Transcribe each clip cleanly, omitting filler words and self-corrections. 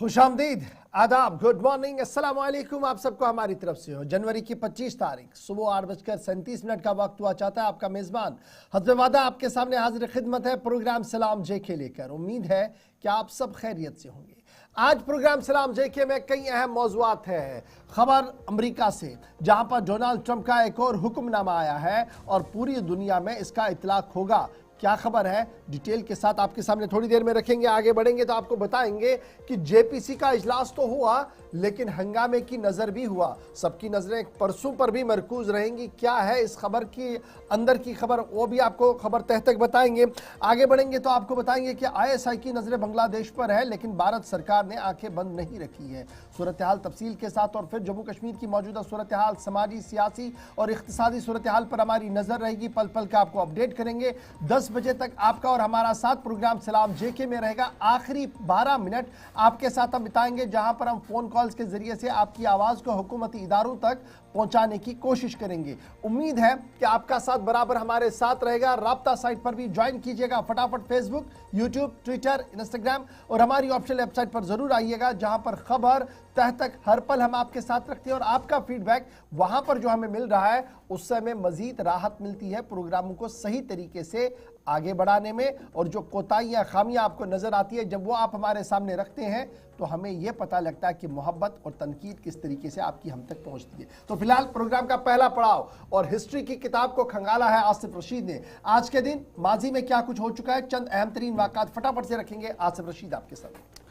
खुशामदीद, आदाब, good morning, अस्सलाम वालेकुम। आप सबको हमारी तरफ से हो। जनवरी की 25 तारीख सुबह 8:37 का वक्त हुआ चाहता है। आपका मेज़बान हस्ब वादा आपके सामने हाजिर खिदमत है प्रोग्राम सलाम जेके लेकर। उम्मीद है कि आप सब खैरियत से होंगे। आज प्रोग्राम सलाम जेके में कई अहम मौज़ूआत हैं। खबर अमेरिका से, जहां पर डोनाल्ड ट्रंप का एक और हुक्मनामा आया है और पूरी दुनिया में इसका इतलाक होगा। क्या खबर है, डिटेल के साथ आपके सामने थोड़ी देर में रखेंगे। आगे बढ़ेंगे तो आपको बताएंगे कि जेपीसी का इजलास तो हुआ, लेकिन हंगामे की नज़र भी हुआ। सबकी नज़रें परसों पर भी मरकूज रहेंगी। क्या है इस खबर की अंदर की खबर, वो भी आपको खबर तह तक बताएंगे। आगे बढ़ेंगे तो आपको बताएंगे कि आईएसआई की नज़रें बांग्लादेश पर है, लेकिन भारत सरकार ने आंखें बंद नहीं रखी है। सूरत हाल तफसील के साथ, और फिर जम्मू कश्मीर की मौजूदा सूरत हाल, समाजी, सियासी और इख्तिसादी सूरत हाल पर हमारी नज़र रहेगी। पल पल का आपको अपडेट करेंगे। 10 बजे तक आपका और हमारा साथ प्रोग्राम सलाम जेके में रहेगा। आखिरी 12 मिनट आपके साथ हम बिताएंगे, जहां पर हम फोन कॉल्स के जरिए से आपकी आवाज़ को हुकूमती इदारों तक पहुंचाने की कोशिश करेंगे। उम्मीद है कि आपका साथ बराबर हमारे साथ रहेगा। राब्ता साइट पर भी ज्वाइन कीजिएगा। फटाफट फेसबुक, यूट्यूब, ट्विटर, इंस्टाग्राम और हमारी ऑफिशियल वेबसाइट पर जरूर आइएगा, जहां पर खबर तह तक हर पल हम आपके साथ रखते हैं। और आपका फीडबैक वहां पर जो हमें मिल रहा है, उससे हमें मजीद राहत मिलती है प्रोग्रामों को सही तरीके से आगे बढ़ाने में। और जो कोताहियाँ, खामियाँ आपको नजर आती है, जब वो आप हमारे सामने रखते हैं तो हमें यह पता लगता है कि मोहब्बत और तनकीद किस तरीके से आपकी हम तक पहुंचती है। तो फिलहाल प्रोग्राम का पहला पड़ाव और हिस्ट्री की किताब को खंगाला है आसिफ रशीद ने। आज के दिन माजी में क्या कुछ हो चुका है, चंद अहम तरीन वाक़ात फटाफट से रखेंगे। आसिफ रशीद आपके साथ।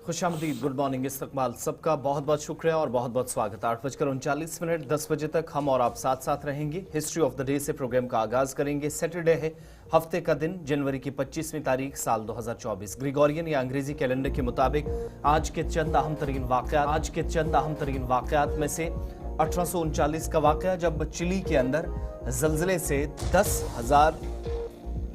खुशामदीद, गुड मॉर्निंग, इस्तकबाल, सबका बहुत बहुत शुक्रिया और बहुत बहुत स्वागत। 8:39, 10 बजे तक हम और आप साथ साथ रहेंगे। हिस्ट्री ऑफ द डे से प्रोग्राम का आगाज करेंगे। सैटरडे है, हफ्ते का दिन, जनवरी की 25वीं तारीख, साल 2024, ग्रिगोरियन या अंग्रेजी कैलेंडर के मुताबिक। आज के चंद अहम तरीन वाक़यात में से 1839 का वाक़या, जब चिली के अंदर जल्जले से 10,000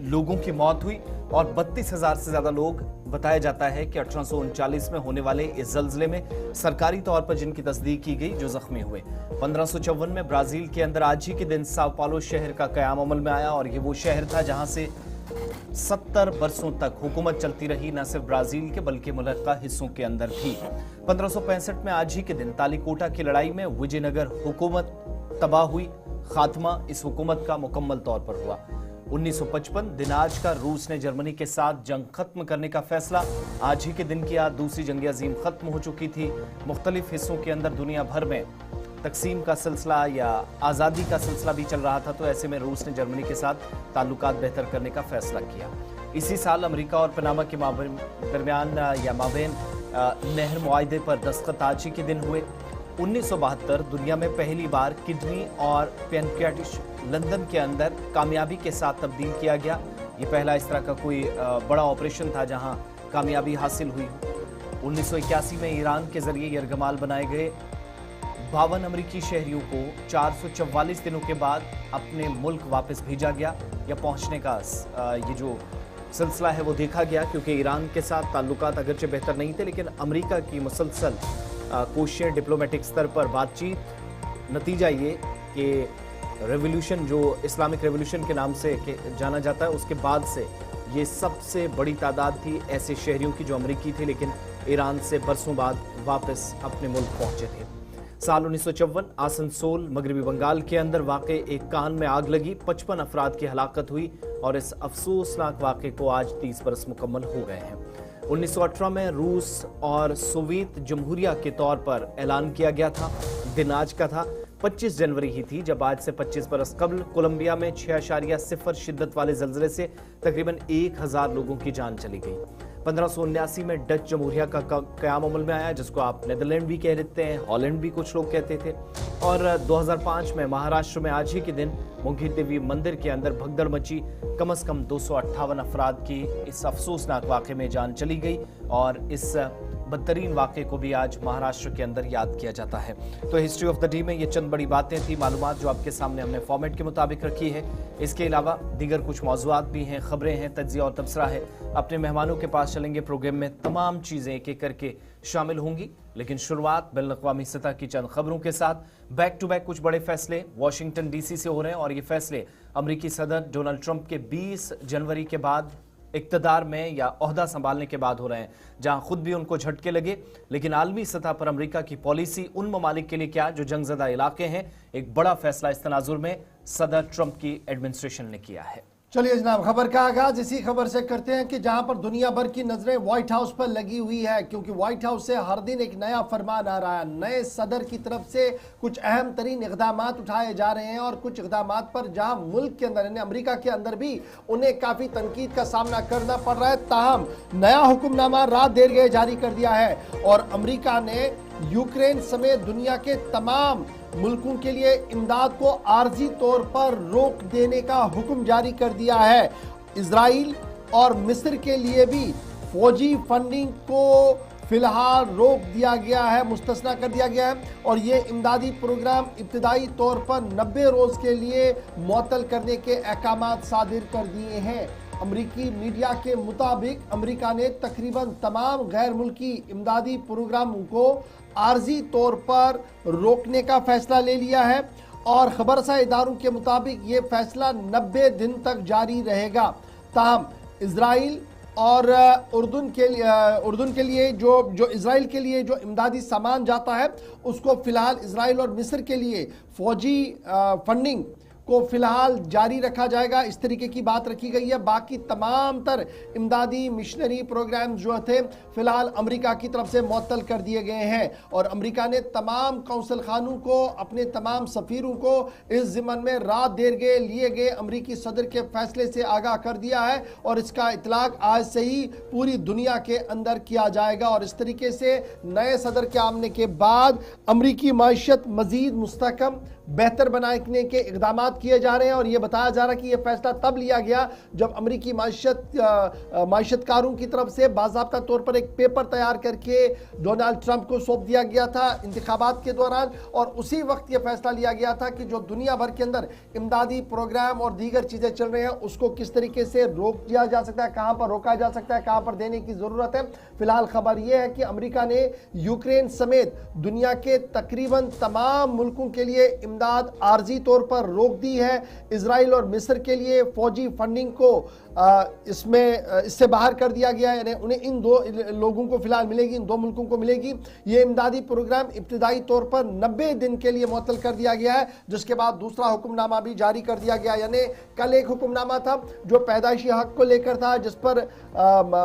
लोगों की मौत हुई और 32,000 से ज्यादा लोग, बताया जाता है कि 1839 में होने वाले इस जल्जले में सरकारी तौर पर जिनकी तस्दीक की गई, जो जख्मी हुए। 1554 में ब्राजील के अंदर आज ही के दिन साओ पाउलो शहर का क़याम अमल में आया और ये वो शहर था जहां से 70 बरसों तक हुकूमत चलती रही, न सिर्फ ब्राजील के बल्कि मुल्का हिस्सों के अंदर भी। 1565 में आज ही के दिन तालीकोटा की लड़ाई में विजयनगर हुकूमत तबाह हुई। खात्मा इस हुकूमत का मुकम्मल तौर पर हुआ। 1955 दिन आज का, रूस ने जर्मनी के साथ जंग खत्म करने का फैसला। आज ही के दिन की आज दूसरी जंग अजीम खत्म हो चुकी थी। मुख्तलिफ हिस्सों के अंदर दुनिया भर में तकसीम का सिलसिला या आज़ादी का सिलसिला भी चल रहा था, तो ऐसे में रूस ने जर्मनी के साथ ताल्लुकात बेहतर करने का फैसला किया। इसी साल अमेरिका और पनामा के दरमियान या माबैन नहर मुआहदे पर दस्तखत आज ही के दिन हुए। 1972 दुनिया में पहली बार किडनी और पैनक्रियाटिस लंदन के अंदर कामयाबी के साथ तब्दील किया गया। ये पहला इस तरह का कोई बड़ा ऑपरेशन था जहां कामयाबी हासिल हुई। 1981 में ईरान के जरिए यरगमाल बनाए गए 52 अमरीकी शहरियों को 444 दिनों के बाद अपने मुल्क वापस भेजा गया, या पहुंचने का ये जो सिलसिला है वो देखा गया, क्योंकि ईरान के साथ ताल्लुकात अगरचे बेहतर नहीं थे, लेकिन अमेरिका की मुसलसल कोशिशें, डिप्लोमेटिक स्तर पर बातचीत, नतीजा ये कि रेवोल्यूशन, जो इस्लामिक रेवोल्यूशन के नाम से जाना जाता है, उसके बाद से ये सबसे बड़ी तादाद थी ऐसे शहरियों की जो अमरीकी थे लेकिन ईरान से बरसों बाद वापस अपने मुल्क पहुंचे थे। साल 1954 आसनसोल, मगरबी बंगाल के अंदर वाक़े एक कान में आग लगी, 55 अफराद की हलाकत हुई और इस अफसोसनाक वाक़े को आज 30 बरस मुकम्मल हो गए हैं। 1918 में रूस और सोवियत जमहूरिया के तौर पर ऐलान किया गया था। दिन आज का था, 25 जनवरी ही थी, जब आज से 25 बरस कबल कोलंबिया में 6.0 शिद्दत वाले जल्जले से तकरीबन 1000 लोगों की जान चली गई। 1579 में डच जमहूरिया का क़याम अमल में आया, जिसको आप नेदरलैंड भी कह देते हैं, हॉलैंड भी कुछ लोग कहते थे। और 2005 में महाराष्ट्र में आज ही के दिन मुंगीर देवी मंदिर के अंदर भगदड़ मची, कम से कम 258 अफराद की इस अफसोसनाक वाक़े में जान चली गई और इस बदतरीन वाक़े को भी आज महाराष्ट्र के अंदर याद किया जाता है। तो हिस्ट्री ऑफ द डे में ये चंद बड़ी बातें थी, मालूमात जो आपके सामने हमने फॉर्मेट के मुताबिक रखी है। इसके अलावा दीगर कुछ मौज़ूआत भी हैं, खबरें हैं, तज्ज़िया और तबसरा है। अपने मेहमानों के पास चलेंगे, प्रोग्राम में तमाम चीज़ें एक एक करके शामिल होंगी, लेकिन शुरुआत बैनुल-अक़वामी सतह की चंद खबरों के साथ। बैक टू बैक कुछ बड़े फैसले वाशिंगटन DC से हो रहे हैं और ये फैसले अमरीकी सदर डोनाल्ड ट्रंप के 20 जनवरी के बाद इक्तदार में या ओहदा संभालने के बाद हो रहे हैं, जहां खुद भी उनको झटके लगे। लेकिन आलमी सतह पर अमेरिका की पॉलिसी उन ममालिक के लिए क्या जो जंगजदा इलाके हैं, एक बड़ा फैसला इस तनाजुर में सदर ट्रंप की एडमिनिस्ट्रेशन ने किया है। चलिए जनाब, खबर का आगाज इसी खबर से करते हैं कि जहां पर दुनिया भर की नजरें व्हाइट हाउस पर लगी हुई है, क्योंकि व्हाइट हाउस से हर दिन एक नया फरमान आ रहा है। नए सदर की तरफ से कुछ अहम तरीन इकदाम उठाए जा रहे हैं और कुछ इकदाम पर जहां मुल्क के अंदर यानी अमेरिका के अंदर भी उन्हें काफी तनकीद का सामना करना पड़ रहा है। ताहम नया हुक्मनामा रात देर गए जारी कर दिया है और अमेरिका ने यूक्रेन समेत दुनिया के तमाम मुल्कों के लिए इमदाद को आर्जी तौर पर रोक देने का हुक्म जारी कर दिया है। इजराइल और मिस्र के लिए भी फौजी फंडिंग को फिलहाल रोक दिया गया है, मुस्तस्ना कर दिया गया है और ये इमदादी प्रोग्राम इब्तदाई तौर पर 90 रोज के लिए मुअत्तल करने के अहकामात सादिर कर दिए हैं। अमरीकी मीडिया के मुताबिक अमेरिका ने तकरीबन तमाम गैर मुल्की इमदादी प्रोग्रामों को आर्जी तौर पर रोकने का फैसला ले लिया है और खबरसा इदारों के मुताबिक ये फैसला 90 दिन तक जारी रहेगा। ताहम इजराइल और उर्दून के लिए जो इजराइल के लिए जो इमदादी सामान जाता है उसको फिलहाल इजराइल और मिस्र के लिए फौजी फंडिंग को फिलहाल जारी रखा जाएगा, इस तरीके की बात रखी गई है। बाकी तमाम तर इमदादी मिशनरी प्रोग्राम जो थे फिलहाल अमेरिका की तरफ से मुअत्तल कर दिए गए हैं और अमेरिका ने तमाम कौंसल खानों को, अपने तमाम सफीरों को इस ज़िम्मन में रात देर गए लिए गए अमेरिकी सदर के फैसले से आगाह कर दिया है और इसका इतलाक आज से ही पूरी दुनिया के अंदर किया जाएगा और इस तरीके से नए सदर के आने के बाद अमेरिकी माशियत मजीद मुस्तहकम बेहतर बनाने के इकदाम किए जा रहे हैं और यह बताया जा रहा है कि यह फैसला तब लिया गया जब अमेरिकी माशियतकारों की तरफ से बाज़ाब्ता तौर पर एक पेपर तैयार करके डोनाल्ड ट्रंप को सौंप दिया गया था इंतखाबात के दौरान और उसी वक्त यह फैसला लिया गया था कि जो दुनिया भर के अंदर इमदादी प्रोग्राम और दीगर चीज़ें चल रही हैं उसको किस तरीके से रोक दिया जा सकता है, कहाँ पर रोका जा सकता है, कहाँ पर देने की ज़रूरत है। फिलहाल खबर यह है कि अमेरिका ने यूक्रेन समेत दुनिया के तकरीबन तमाम मुल्कों के लिए इमदाद आर्जी तौर पर रोक दी है। इजराइल और मिस्र के लिए फौजी फंडिंग को इससे बाहर कर दिया गया है, उन्हें इन दो लोगों को फिलहाल मिलेगी, इन दो मुल्कों को मिलेगी। ये इमदादी प्रोग्राम इब्तिदाई तौर पर 90 दिन के लिए मुअत्तल कर दिया गया है, जिसके बाद दूसरा हुक्मनामा भी जारी कर दिया गया। यानी कल एक हुक्मनामा था जो पैदाइशी हक को लेकर था, जिस पर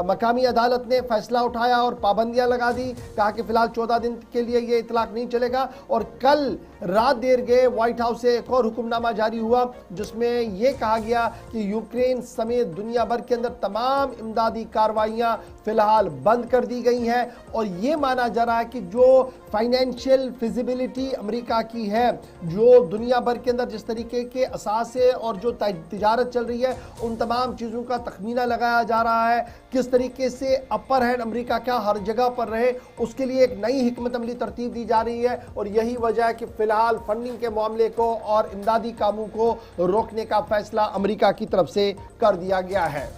मकामी अदालत ने फैसला उठाया और पाबंदियां लगा दी, कहा कि फिलहाल 14 दिन के लिए ये इतलाक नहीं चलेगा। और कल रात देर गए व्हाइट हाउस से एक और हुक्मनामा जारी हुआ जिसमें यह कहा गया कि यूक्रेन समेत दुनिया भर के अंदर तमाम इमदादी कार्रवाइयां फिलहाल बंद कर दी गई हैं और यह माना जा रहा है कि जो फाइनेंशियल फिजिबिलिटी अमेरिका की है, जो दुनिया भर के अंदर जिस तरीके के असासे और जो तिजारत चल रही है उन तमाम चीज़ों का तखमीना लगाया जा रहा है, किस तरीके से अपर हैंड अमेरिका क्या हर जगह पर रहे, उसके लिए एक नई हिकमत अमली तरतीब दी जा रही है। और यही वजह है कि फिलहाल फंडिंग के मामले को और इमदादी कामों को रोकने का फैसला अमेरिका की तरफ से कर दिया गया है।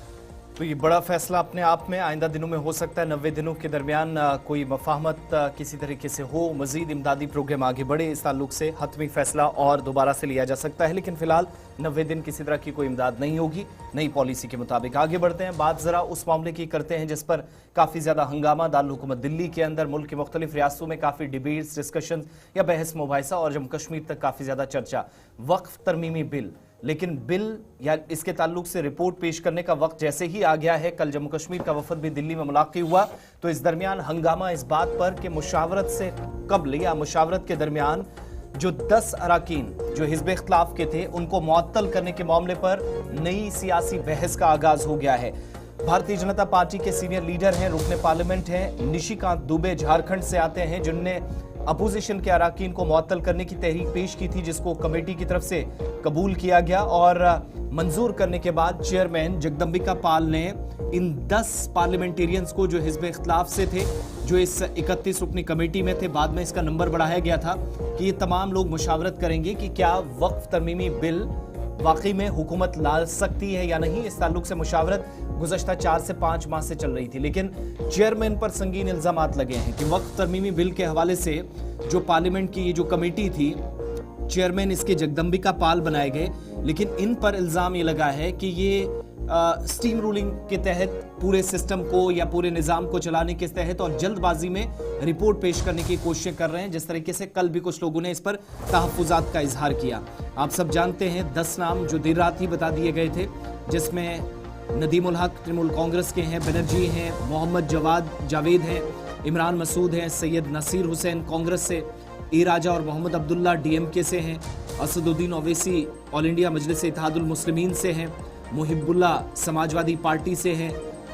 तो ये बड़ा फैसला अपने आप में आइंदा दिनों में हो सकता है। 90 दिनों के दरमियान कोई मफाहमत किसी तरीके से हो, मजीद इमदादी प्रोग्राम आगे बढ़े, इस ताल्लुक से हतमी फैसला और दोबारा से लिया जा सकता है। लेकिन फिलहाल 90 दिन किसी तरह की कोई इमदाद नहीं होगी, नई पॉलिसी के मुताबिक आगे बढ़ते हैं। बात ज़रा उस मामले की करते हैं जिस पर काफ़ी ज़्यादा हंगामा दारुल हुकूमत दिल्ली के अंदर, मुल्क की मुख्तलिफ रियासतों में काफ़ी डिबेट्स, डिस्कशन या बहस मुबाहिसा और जम्मू कश्मीर तक काफ़ी ज़्यादा चर्चा, वक्फ तरमीमी बिल। लेकिन बिल या इसके ताल्लुक से रिपोर्ट पेश करने का वक्त जैसे ही आ गया है, कल जम्मू कश्मीर का वफद भी दिल्ली में मुलाक़ी हुआ, तो इस दरमियान हंगामा इस बात पर कि मुशावरत से कबल या मुशावरत के दरमियान जो 10 अराकीन जो हिज़्ब इख्तिलाफ के थे उनको मुअत्तल करने के मामले पर नई सियासी बहस का आगाज हो गया है। भारतीय जनता पार्टी के सीनियर लीडर हैं, रुकने पार्लियामेंट हैं निशिकांत दुबे, झारखंड से आते हैं, जिनने अपोजिशन के अराकीन को मुअत्तल करने की तहरीक पेश की थी, जिसको कमेटी की तरफ से कबूल किया गया और मंजूर करने के बाद चेयरमैन जगदम्बिका पाल ने इन 10 पार्लियामेंटेरियंस को जो हिज़्ब इख्तिलाफ से थे, जो इस 31 रुकनी कमेटी में थे, बाद में इसका नंबर बढ़ाया गया था कि ये तमाम लोग मुशावरत करेंगे कि क्या वक्फ तरमीमी बिल वाकई में हुकूमत ला सकती है या नहीं। इस ताल्लुक से मुशावरत गुज़श्ता 4 से 5 माह से चल रही थी, लेकिन चेयरमैन पर संगीन इल्ज़ामात लगे हैं कि वक्फ तरमीमी बिल के हवाले से जो पार्लियामेंट की ये जो कमेटी थी, चेयरमैन इसके जगदम्बिका पाल बनाए गए, लेकिन इन पर इल्ज़ाम ये लगा है कि ये स्टीम रूलिंग के तहत पूरे सिस्टम को या पूरे निजाम को चलाने के तहत और जल्दबाजी में रिपोर्ट पेश करने की कोशिश कर रहे हैं, जिस तरीके से कल भी कुछ लोगों ने इस पर तहफ्फुजात का इजहार किया। आप सब जानते हैं 10 नाम जो देर रात ही बता दिए गए थे, जिसमें नदीम उल हक तृणमूल कांग्रेस के हैं, बनर्जी हैं, मोहम्मद जावेद हैं, इमरान मसूद हैं, सैयद नसीर हुसैन कांग्रेस से, ए राजा और मोहम्मद अब्दुल्ला डीएमके से हैं, असदुद्दीन ओवैसी ऑल इंडिया मजलिस इत्तेहादुल मुस्लिमीन से हैं, मुहिबुल्ला समाजवादी पार्टी से हैं,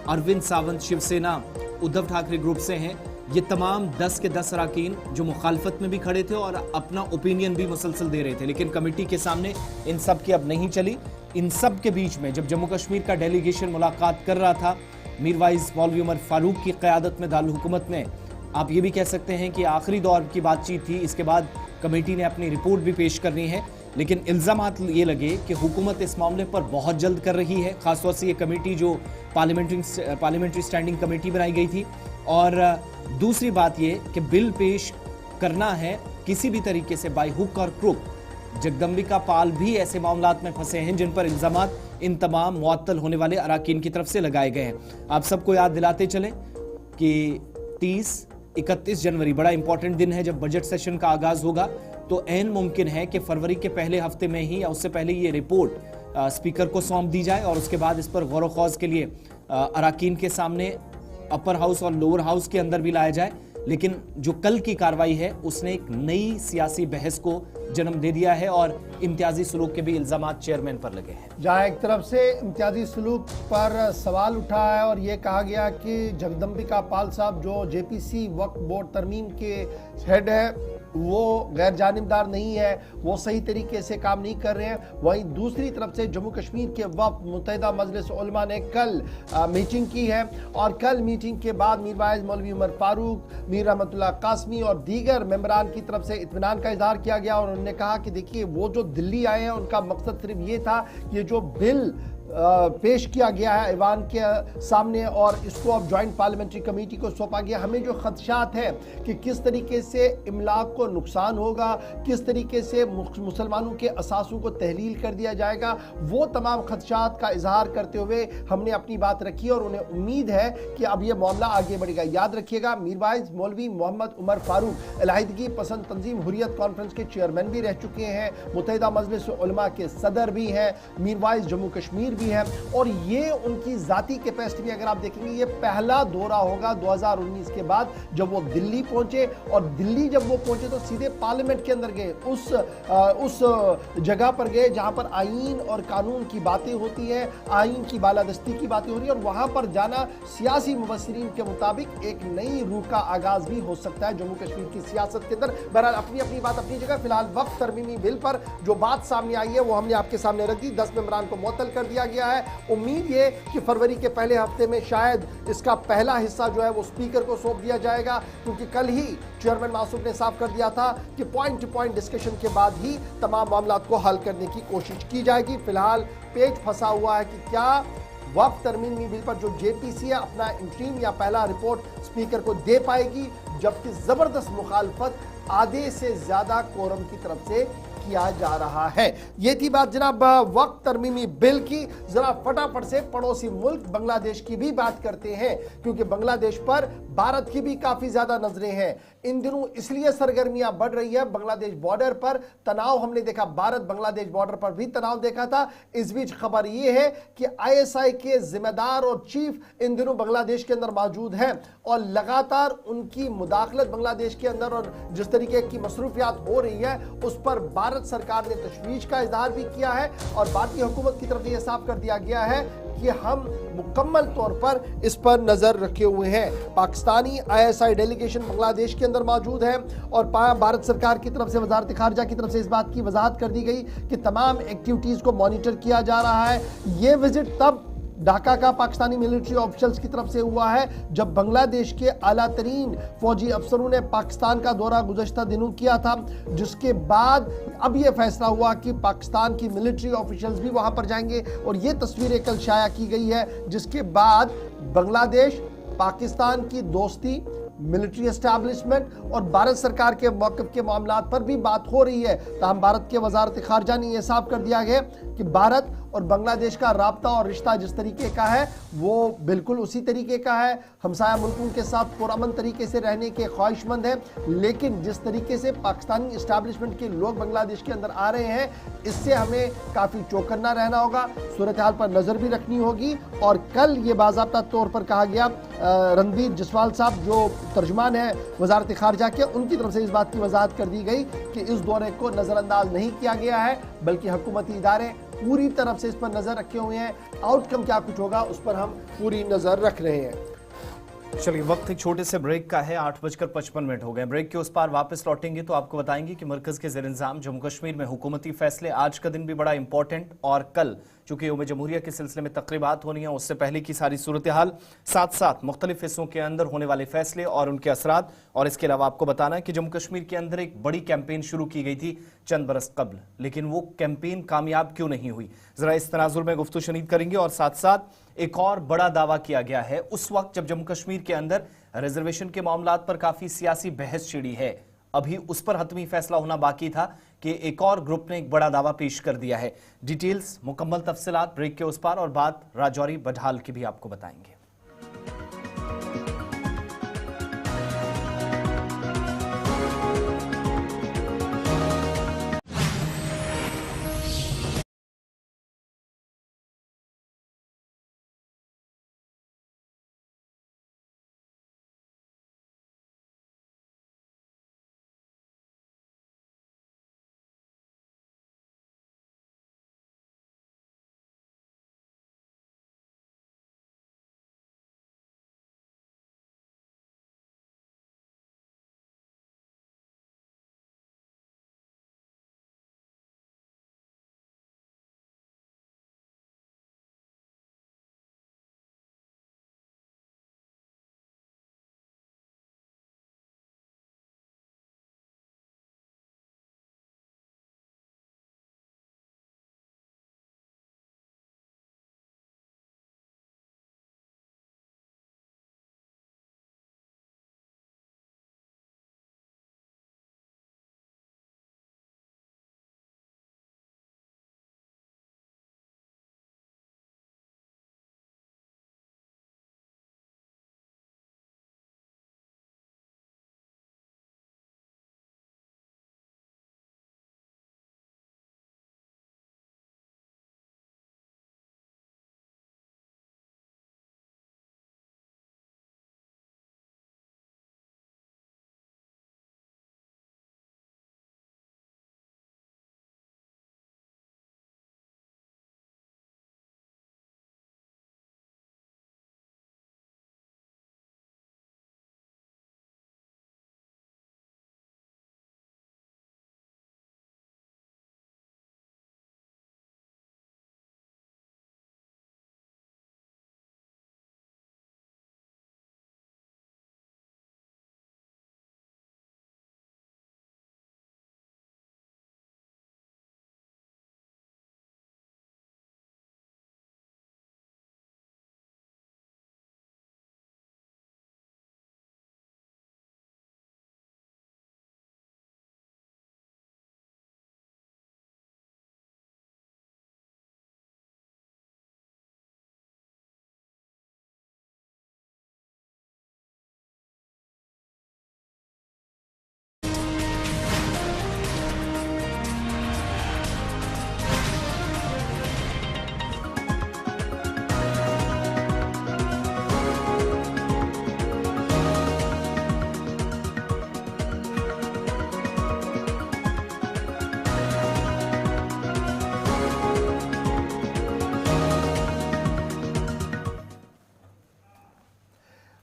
अरविंद सावंत शिवसेना उद्धव ठाकरे ग्रुप से हैं। ये तमाम 10 के 10 अरकान जो मुखालफत में भी खड़े थे और अपना ओपिनियन भी मुसलसल दे रहे थे, लेकिन कमेटी के सामने इन सब की अब नहीं चली। इन सब के बीच में जब जम्मू कश्मीर का डेलीगेशन मुलाकात कर रहा था मीरवाइज मौलवी उमर फारूक की क़यादत में दारुल हुकूमत में, आप ये भी कह सकते हैं कि आखिरी दौर की बातचीत थी। इसके बाद कमेटी ने अपनी रिपोर्ट भी पेश करनी है, लेकिन इल्ज़ामात ये लगे कि हुकूमत इस मामले पर बहुत जल्द कर रही है, खासतौर से ये कमेटी जो पार्लियामेंट्री स्टैंडिंग कमेटी बनाई गई थी। और दूसरी बात ये कि बिल पेश करना है किसी भी तरीके से बाय हुक और क्रुक। जगदम्बिका पाल भी ऐसे मामलात में फंसे हैं जिन पर इल्ज़ामात इन तमाम मुअत्तल होने वाले अरकान की तरफ से लगाए गए हैं। आप सबको याद दिलाते चलें कि 30-31 जनवरी बड़ा इंपॉर्टेंट दिन है, जब बजट सेशन का आगाज होगा। तो ऐन मुमकिन है कि फरवरी के पहले हफ्ते में ही या उससे पहले ये रिपोर्ट स्पीकर को सौंप दी जाए और उसके बाद इस पर गौर खौज के लिए अरकान के सामने अपर हाउस और लोअर हाउस के अंदर भी लाया जाए। लेकिन जो कल की कार्रवाई है उसने एक नई सियासी बहस को जन्म दे दिया है और इम्तियाजी सलूक के भी इल्जामात चेयरमैन पर लगे हैं। जहां एक तरफ से इम्तियाजी सलूक पर सवाल उठा है और ये कहा गया कि जगदम्बिका पाल साहब जो जेपीसी वक्फ बोर्ड तरमीम के हेड है वो गैर जानिबदार नहीं है, वो सही तरीके से काम नहीं कर रहे हैं। वहीं दूसरी तरफ से जम्मू कश्मीर के वफ़द मुत्तहिदा मजलिस उलमा ने कल मीटिंग की है और कल मीटिंग के बाद मीरवाइज मौलवी उमर फारूक, मीर रहमतुल्लाह कासमी और दीगर मेंबरान की तरफ से इत्मीनान का इजहार किया गया और उन्होंने कहा कि देखिए वो जो दिल्ली आए हैं उनका मकसद सिर्फ ये था कि ये जो बिल पेश किया गया है ऐवान के सामने और इसको अब जॉइंट पार्लियामेंट्री कमेटी को सौंपा गया, हमें जो खदशात है कि किस तरीके से इमलाक को नुकसान होगा, किस तरीके से मुसलमानों के असासों को तहलील कर दिया जाएगा, वो तमाम खदशात का इजहार करते हुए हमने अपनी बात रखी और उन्हें उम्मीद है कि अब यह मामला आगे बढ़ेगा। याद रखिएगा मीरवाइज मौलवी मोहम्मद उमर फारूक अलहदगी पसंद तंजीम हुर्रियत कॉन्फ्रेंस के चेयरमैन भी रह चुके हैं, मुत्तहिदा मजलिस उलमा के सदर भी हैं, मीरवाइज जम्मू कश्मीर है और ये उनकी जाती कैपेसिटी भी अगर आप देखेंगे ये पहला दौरा होगा 2019 के बाद जब वो दिल्ली पहुंचे और दिल्ली जब वो पहुंचे तो सीधे पार्लियामेंट के अंदर गए, उस जगह पर गए जहां पर आईन और कानून की बातें होती है, आईन की बालादस्ती की बातें हो रही है और वहां पर जाना सियासी मुबस्सिरीन के मुताबिक एक नई रूह का आगाज भी हो सकता है जम्मू कश्मीर की सियासत के अंदर। बहरहाल अपनी अपनी बात अपनी जगह। फिलहाल वक्फ तरमीमी बिल पर जो बात सामने आई है वो हमने आपके सामने रख दी। 10 मेंबरान को मुअत्तल कर दिया गया है। उम्मीद ये कि फरवरी के पहले हफ्ते में शायद इसका पहला हिस्सा जो है वो स्पीकर को सौंप दिया जाएगा, क्योंकि कल ही चेयरमैन मासूम ने साफ कर दिया था कि पॉइंट टू पॉइंट डिस्कशन के बाद ही तमाम मामलात को हल करने की कोशिश की जाएगी। फिलहाल पेच फंसा हुआ है कि क्या वक्फ तरमीमी बिल पर जो जेपीसी है अपना इंट्रीम या पहला रिपोर्ट स्पीकर को दे पाएगी, जबकि जबरदस्त मुखालफत आधे से ज्यादा कोरम की तरफ से किया जा रहा है। ये थी बात जनाब वक्फ तरमीमी बिल की। जरा फटाफट से पड़ोसी मुल्क बांग्लादेश की भी बात करते हैं, क्योंकि बांग्लादेश पर भारत की भी काफी ज्यादा नजरें हैं। इन दिनों इसलिए सरगर्मियां बढ़ रही है, बांग्लादेश बॉर्डर पर तनाव हमने देखा, भारत बांग्लादेश बॉर्डर पर भी तनाव देखा था। इस बीच खबर यह है कि आईएसआई के जिम्मेदार और चीफ इन दिनों बांग्लादेश के अंदर मौजूद हैं और लगातार उनकी मुदाखलत बांग्लादेश के अंदर और जिस तरीके की मसरूफियात हो रही है उस पर भारत सरकार ने तशवीश का इजहार भी किया है और भारतीय हुकूमत की तरफ से यह साफ कर दिया गया है कि हम मुकम्मल तौर पर इस पर नजर रखे हुए हैं। पाकिस्तानी आईएसआई डेलीगेशन बांग्लादेश के अंदर मौजूद है और भारत सरकार की तरफ से वजारत खारजा की तरफ से इस बात की वजाहत कर दी गई कि तमाम एक्टिविटीज को मॉनिटर किया जा रहा है। यह विजिट तब ढाका का पाकिस्तानी मिलिट्री ऑफिशियल्स की तरफ से हुआ है जब बांग्लादेश के आला तरीन फौजी अफसरों ने पाकिस्तान का दौरा गुज़श्ता दिनों किया था, जिसके बाद अब यह फैसला हुआ कि पाकिस्तान की मिलिट्री ऑफिशियल्स भी वहां पर जाएंगे और ये तस्वीरें कल शाया की गई है, जिसके बाद बांग्लादेश पाकिस्तान की दोस्ती, मिलिट्री एस्टैब्लिशमेंट और भारत सरकार के मौक़िफ़ के मामलात पर भी बात हो रही है। तमाम भारत के वजारत खारजा ने यह साफ कर दिया है कि भारत और बांग्लादेश का राब्ता और रिश्ता जिस तरीके का है वो बिल्कुल उसी तरीके का है। हमसाया मुल्कों के साथ पुरअमन तरीके से रहने के ख्वाहिशमंद है, लेकिन जिस तरीके से पाकिस्तानी इस्टेब्लिशमेंट के लोग बांग्लादेश के अंदर आ रहे हैं, इससे हमें काफ़ी चौकन्ना रहना होगा, सूरत हाल पर नज़र भी रखनी होगी। और कल ये बाज़ाब्ता तौर पर कहा गया, रणधीर जसवाल साहब जो तर्जुमान है वजारत खारजा के, उनकी तरफ से इस बात की वजाहत कर दी गई कि इस दौरे को नज़रअंदाज नहीं किया गया है, बल्कि हुकूमती इदारे पूरी तरफ से इस पर नज़र रखे हुए हैं। आउटकम क्या कुछ होगा उस पर हम पूरी नज़र रख रहे हैं। चलिए, वक्त एक छोटे से ब्रेक का है। 8:55 हो गए। ब्रेक के उस पार वापस लौटेंगे तो आपको बताएंगे कि मरकज के ज़ेर इंतज़ाम जम्मू कश्मीर में हुकूमती फैसले। आज का दिन भी बड़ा इंपॉर्टेंट, और कल चूंकि यौम जमहूरिया के सिलसिले में तकरीबात होनी है, उससे पहले की सारी सूरत हाल, साथ साथ मुख्तलिफ हिस्सों के अंदर होने वाले फैसले और उनके असरात। और इसके अलावा आपको बताना है कि जम्मू कश्मीर के अंदर एक बड़ी कैंपेन शुरू की गई थी चंद बरस कबल, लेकिन वो कैंपेन कामयाब क्यों नहीं हुई, जरा इस तनाजुर में गुफ्तगू शनीद करेंगे। और साथ साथ एक और बड़ा दावा किया गया है उस वक्त जब जम्मू कश्मीर के अंदर रिजर्वेशन के मामलात पर काफी सियासी बहस छिड़ी है, अभी उस पर हतमी फैसला होना बाकी था कि एक और ग्रुप ने एक बड़ा दावा पेश कर दिया है। डिटेल्स, मुकम्मल तफसीलात ब्रेक के उस पार, और बात राजौरी बढाल की भी आपको बताएंगे।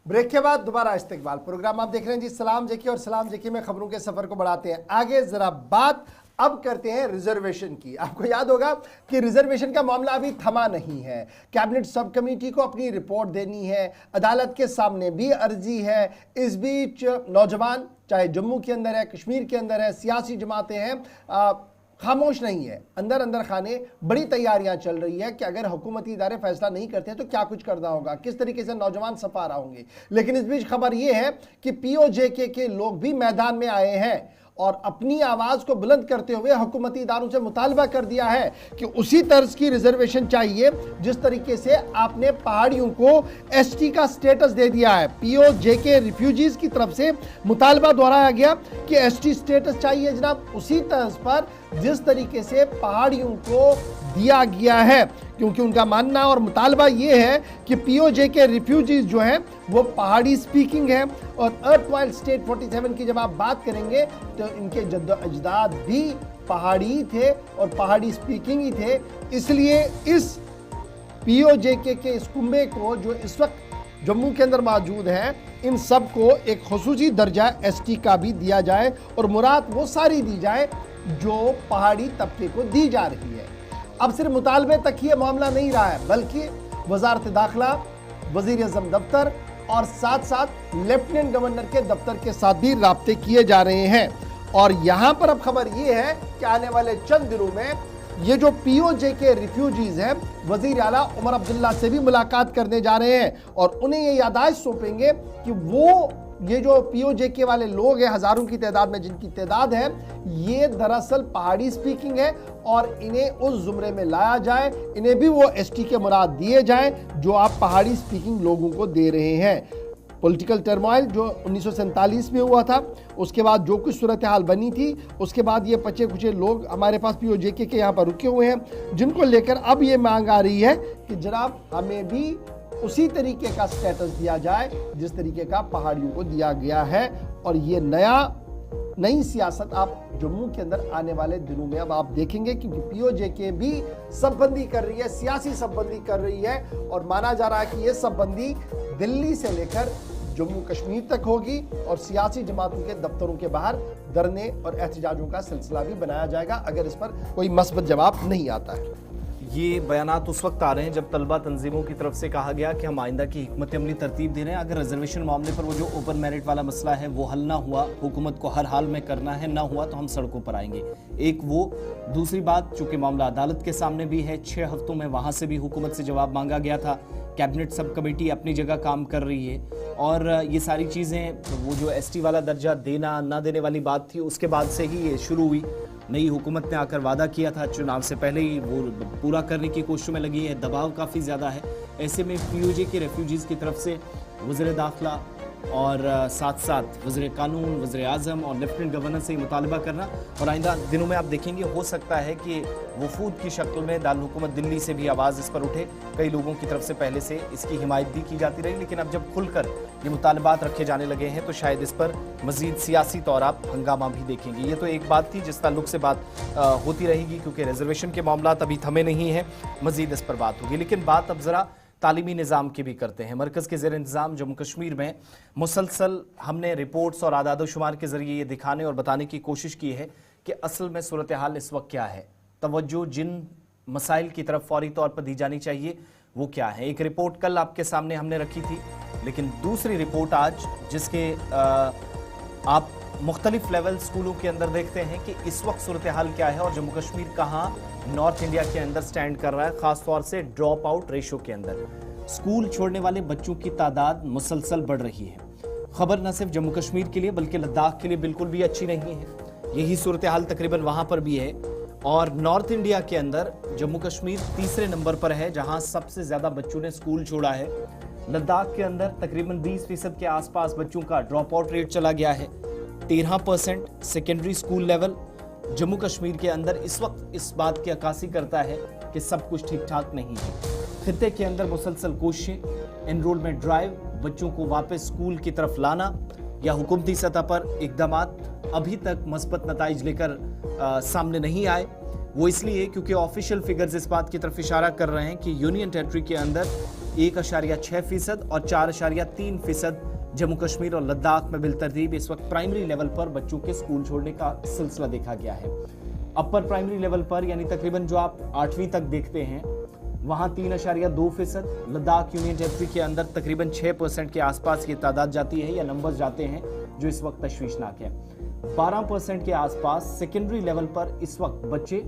ब्रेक के बाद दोबारा इस्तिकबाल प्रोग्राम आप देख रहे हैं जी सलाम जेके, और सलाम जेके में खबरों के सफर को बढ़ाते हैं आगे। जरा बात अब करते हैं रिजर्वेशन की। आपको याद होगा कि रिजर्वेशन का मामला अभी थमा नहीं है, कैबिनेट सब कमेटी को अपनी रिपोर्ट देनी है, अदालत के सामने भी अर्जी है। इस बीच नौजवान, चाहे जम्मू के अंदर है, कश्मीर के अंदर है, सियासी जमातें हैं, खामोश नहीं है। अंदर अंदर खाने बड़ी तैयारियां चल रही है कि अगर हुकूमती इदारे फैसला नहीं करते तो क्या कुछ करना होगा, किस तरीके से नौजवान सफारा होंगे। लेकिन इस बीच खबर यह है कि पीओजे के लोग भी मैदान में आए हैं और अपनी आवाज को बुलंद करते हुए हुकूमती इदारों से मुतालबा कर दिया है कि उसी तर्ज की रिजर्वेशन चाहिए जिस तरीके से आपने पहाड़ियों को एसटी का स्टेटस दे दिया है। पीओजेके रिफ्यूजीज की तरफ से मुतालबा दोहराया गया कि एसटी स्टेटस चाहिए जनाब, उसी तर्ज पर जिस तरीके से पहाड़ियों को दिया गया है, क्योंकि उनका मानना और मुतालबा ये है कि पीओजेके रिफ्यूजीज जो हैं वो पहाड़ी स्पीकिंग है। और अर्थ स्टेट 47 की जब आप बात करेंगे तो इनके जद्दोजहद भी पहाड़ी थे और पहाड़ी स्पीकिंग ही थे। इसलिए इस पीओजेके के इस कुंबे को जो इस वक्त जम्मू के अंदर मौजूद है, इन सब को एक खुसूसी दर्जा एसटी का भी दिया जाए और मुराद वो सारी दी जाए जो पहाड़ी तबके को दी जा रही है। अब सिर्फ मुतालबे तक ही मामला नहीं रहा है, बल्कि वजारत दाखिला, वजीर आज़म दफ्तर और साथ साथ लेफ्टिनेंट गवर्नर के दफ्तर के साथ भी राब्ते किए जा रहे हैं। और यहाँ पर अब खबर ये है कि आने वाले चंद दिनों में ये जो पीओजेके रिफ्यूजीज हैं वजीर आला उमर अब्दुल्ला से भी मुलाकात करने जा रहे हैं और उन्हें ये यादाश्त सौंपेंगे कि वो ये जो पीओजेके वाले लोग हैं हजारों की तादाद में जिनकी तादाद है, ये दरअसल पहाड़ी स्पीकिंग है और इन्हें उस जुमरे में लाया जाए, इन्हें भी वो एसटी के मुराद दिए जाएं जो आप पहाड़ी स्पीकिंग लोगों को दे रहे हैं। पॉलिटिकल टर्मोइल जो 1947 में हुआ था, उसके बाद जो कुछ सूरत हाल बनी थी, उसके बाद ये बचे कुचे लोग हमारे पास पीओजेके के यहाँ पर रुके हुए हैं, जिनको लेकर अब ये मांग आ रही है कि जनाब हमें भी उसी तरीके का स्टेटस दिया जाए जिस तरीके का पहाड़ियों को दिया गया है। और ये नई सियासत आप जम्मू के अंदर आने वाले दिनों में अब आप देखेंगे, क्योंकि पीओजेके भी सबबंदी कर रही है, सियासी सबबंदी कर रही है और माना जा रहा है कि ये सबबंदी दिल्ली से लेकर जम्मू कश्मीर तक होगी और सियासी जमातों के दफ्तरों के बाहर धरने और एहतजाजों का सिलसिला भी बनाया जाएगा अगर इस पर कोई मस्बत जवाब नहीं आता है। ये बयानात उस वक्त आ रहे हैं जब तलबा तंजीमों की तरफ से कहा गया कि हम आइंदा की हिकमत अमली तरतीब दे रहे हैं। अगर रिजर्वेशन मामले पर वो जो ओपन मेरिट वाला मसला है वो हल ना हुआ, हुकूमत को हर हाल में करना है, ना हुआ तो हम सड़कों पर आएंगे। एक वो, दूसरी बात चूंकि मामला अदालत के सामने भी है, 6 हफ्तों में वहाँ से भी हुकूमत से जवाब मांगा गया था, कैबिनेट सब कमेटी अपनी जगह काम कर रही है और ये सारी चीज़ें, वो जो एसटी वाला दर्जा देना ना देने वाली बात थी उसके बाद से ही ये शुरू हुई। नई हुकूमत ने आकर वादा किया था, चुनाव से पहले ही वो पूरा करने की कोशिशों में लगी है, दबाव काफ़ी ज़्यादा है। ऐसे में पीओजेके रेफ्यूजीज़ की तरफ से वज़ीर दाखिला और साथ साथ वज़ीर कानून, वज़ीर आज़म और लेफ्टिनेंट गवर्नर से मुतालबा करना, और आइंदा दिनों में आप देखेंगे हो सकता है कि वफूद की शक्ल में दारुल हुकूमत दिल्ली से भी आवाज़ इस पर उठे। कई लोगों की तरफ से पहले से इसकी हिमायत भी की जाती रही, लेकिन अब जब खुलकर ये मुतालबात रखे जाने लगे हैं तो शायद इस पर मज़ीद सियासी तौर आप हंगामा भी देखेंगे। ये तो एक बात थी जिस ताल्लुक से बात होती रहेगी, क्योंकि रिजर्वेशन के मामला अभी थमे नहीं हैं, मज़ीद इस पर बात होगी। लेकिन बात अब ज़रा तालीमी निज़ाम की भी करते हैं। मरकज़ के ज़ेर इंतज़ाम जम्मू कश्मीर में मुसलसल हमने रिपोर्ट्स और आदाद शुमार के ज़रिए ये दिखाने और बताने की कोशिश की है कि असल में सूरत हाल इस वक्त क्या है, तवज्जो जिन मसाइल की तरफ फौरी तौर पर दी जानी चाहिए वो क्या है। एक रिपोर्ट कल आपके सामने हमने रखी थी, लेकिन दूसरी रिपोर्ट आज जिसके आप मुख्तलिफ लेवल स्कूलों के अंदर देखते हैं कि इस वक्त सूरत हाल क्या है और जम्मू कश्मीर कहाँ नॉर्थ इंडिया के अंदर स्टैंड कर रहा है, खास तौर से ड्रॉप आउट रेशो के अंदर। स्कूल छोड़ने वाले बच्चों की तादाद मुसलसल बढ़ रही है। खबर न सिर्फ जम्मू कश्मीर के लिए बल्कि लद्दाख के लिए बिल्कुल भी अच्छी नहीं है। यही सूरत हाल तकरीबन वहाँ पर भी है। और नॉर्थ इंडिया के अंदर जम्मू कश्मीर तीसरे नंबर पर है जहाँ सबसे ज़्यादा बच्चों ने स्कूल छोड़ा है। लद्दाख के अंदर तकरीबन 20% के आसपास बच्चों का ड्रॉप आउट रेट चला गया है, 13% secondary school level. Jammu Kashmir के अंदर इस वक्त इस बात की अक्कासी करता है कि सब कुछ ठीक ठाक नहीं है। खित्ते के अंदर मुसलसल कोशिशें, एनरोलमेंट ड्राइव, बच्चों को वापस स्कूल की तरफ लाना या हुकूमती सतह पर इकदामात अभी तक मस्बत नताइज लेकर सामने नहीं आए। वो इसलिए क्योंकि ऑफिशियल फिगर्स इस बात की तरफ इशारा कर रहे हैं कि यूनियन टेरिटरी के अंदर 1.6% और 4.3% जम्मू कश्मीर और लद्दाख में बिलतरतीब इस वक्त प्राइमरी लेवल पर बच्चों के स्कूल छोड़ने का सिलसिला देखा गया है। अपर प्राइमरी लेवल पर यानी तकरीबन जो आप 8वीं तक देखते हैं वहाँ 3.2%, लद्दाख यूनियन टेरिटरी के अंदर तकरीबन 6% के आसपास ये तादाद जाती है या नंबर्स जाते हैं, जो इस वक्त तशवीशनाक है। 12% के आसपास सेकेंडरी लेवल पर इस वक्त बच्चे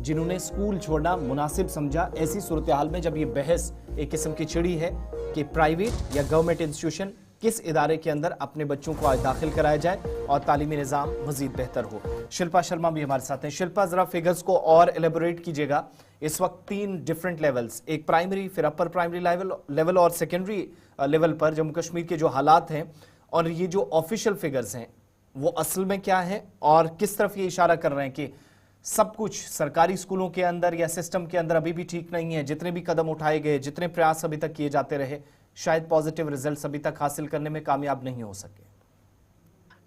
जिन्होंने स्कूल छोड़ना मुनासिब समझा। ऐसी सूरत हाल में जब ये बहस एक किस्म की छिड़ी है कि प्राइवेट या गवर्नमेंट इंस्टीट्यूशन किस इदारे के अंदर अपने बच्चों को आज दाखिल कराया जाए और तालीमी निज़ाम मजीद बेहतर हो। शिल्पा शर्मा भी हमारे साथ हैं। शिल्पा, जरा फिगर्स को और एलेबोरेट कीजिएगा। इस वक्त 3 डिफरेंट लेवल्स, एक प्राइमरी, फिर अपर प्राइमरी लेवल और सेकेंडरी लेवल पर जम्मू कश्मीर के जो हालात हैं और ये जो ऑफिशियल फिगर्स हैं वो असल में क्या है और किस तरफ ये इशारा कर रहे हैं कि सब कुछ सरकारी स्कूलों के अंदर या सिस्टम के अंदर अभी भी ठीक नहीं है, जितने भी कदम उठाए गए, जितने प्रयास अभी तक किए जाते रहे, शायद पॉजिटिव रिजल्ट्स अभी तक हासिल करने में कामयाब नहीं हो सके।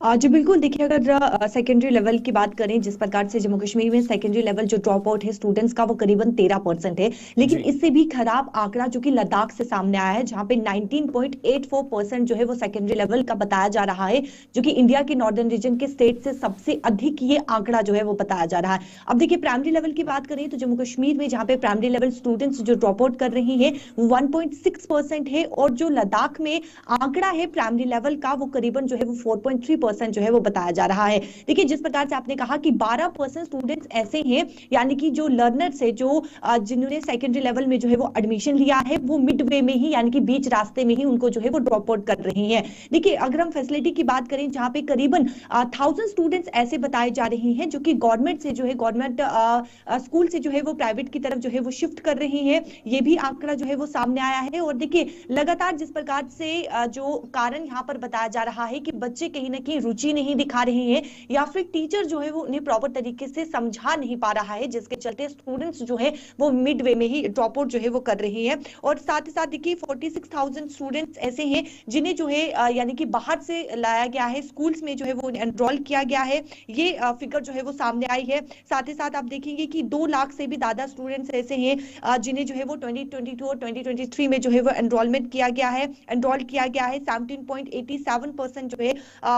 जी बिल्कुल, देखिए अगर सेकेंडरी लेवल की बात करें, जिस प्रकार से जम्मू कश्मीर में सेकेंडरी लेवल जो ड्रॉप आउट है स्टूडेंट्स का वो करीबन 13% है, लेकिन इससे भी खराब आंकड़ा जो कि लद्दाख से सामने आया है, जहां पे 19.84% जो है वो सेकेंडरी लेवल का बताया जा रहा है, जो कि इंडिया के नॉर्दर्न रीजन के स्टेट से सबसे अधिक ये आंकड़ा जो है वो बताया जा रहा है। अब देखिए प्राइमरी लेवल की बात करें तो जम्मू कश्मीर में जहां पे प्राइमरी लेवल स्टूडेंट्स जो ड्रॉप आउट कर रही है 1.6% है, और जो लद्दाख में आंकड़ा है प्राइमरी लेवल का वो करीबन जो है वो 4.3% जो है वो बताया जा रहा है। देखिए जिस प्रकार से आपने कहा कि 12% स्टूडेंट्स ऐसे हैं, यानी कि जो लर्नर्स है, जो जिन्होंने सेकेंडरी लेवल में जो है वो एडमिशन लिया है, वो मिड वे में ही यानी कि बीच रास्ते में ही उनको जो है वो ड्रॉप आउट कर रही हैं। देखिए अगर हम फैसिलिटी की बात करें, जहां पे करीबन 1000 स्टूडेंट्स ऐसे बताए जा रहे हैं जो कि गवर्नमेंट से जो है गवर्नमेंट स्कूल से जो है वो प्राइवेट की तरफ जो है वो शिफ्ट कर रही है, ये भी आंकड़ा जो है वो सामने आया है। और देखिए लगातार जिस प्रकार से जो कारण यहाँ पर बताया जा रहा है कि बच्चे कहीं ना कहीं रुचि नहीं दिखा रहे हैं या फिर टीचर जो है वो उन्हें प्रॉपर तरीके से समझा नहीं पा रहा है, जिसके चलते स्टूडेंट्स जो है वो मिड वे में ही ड्रॉप आउट जो है वो कर रहे हैं। और साथ ही साथ देखिए 46,000 स्टूडेंट्स ऐसे हैं जिन्हें जो है यानी कि बाहर से लाया गया है, स्कूल्स में जो है वो एनरोल किया गया है, ये फिगर जो है वो सामने आई है। साथ ही साथ आप देखेंगे कि 2 लाख से भी ज्यादा स्टूडेंट्स ऐसे हैं जिन्हें जो है वो 2022 और 2023 में जो है वो एनरोलमेंट किया गया है, एनरोल किया गया है। 17.87% जो है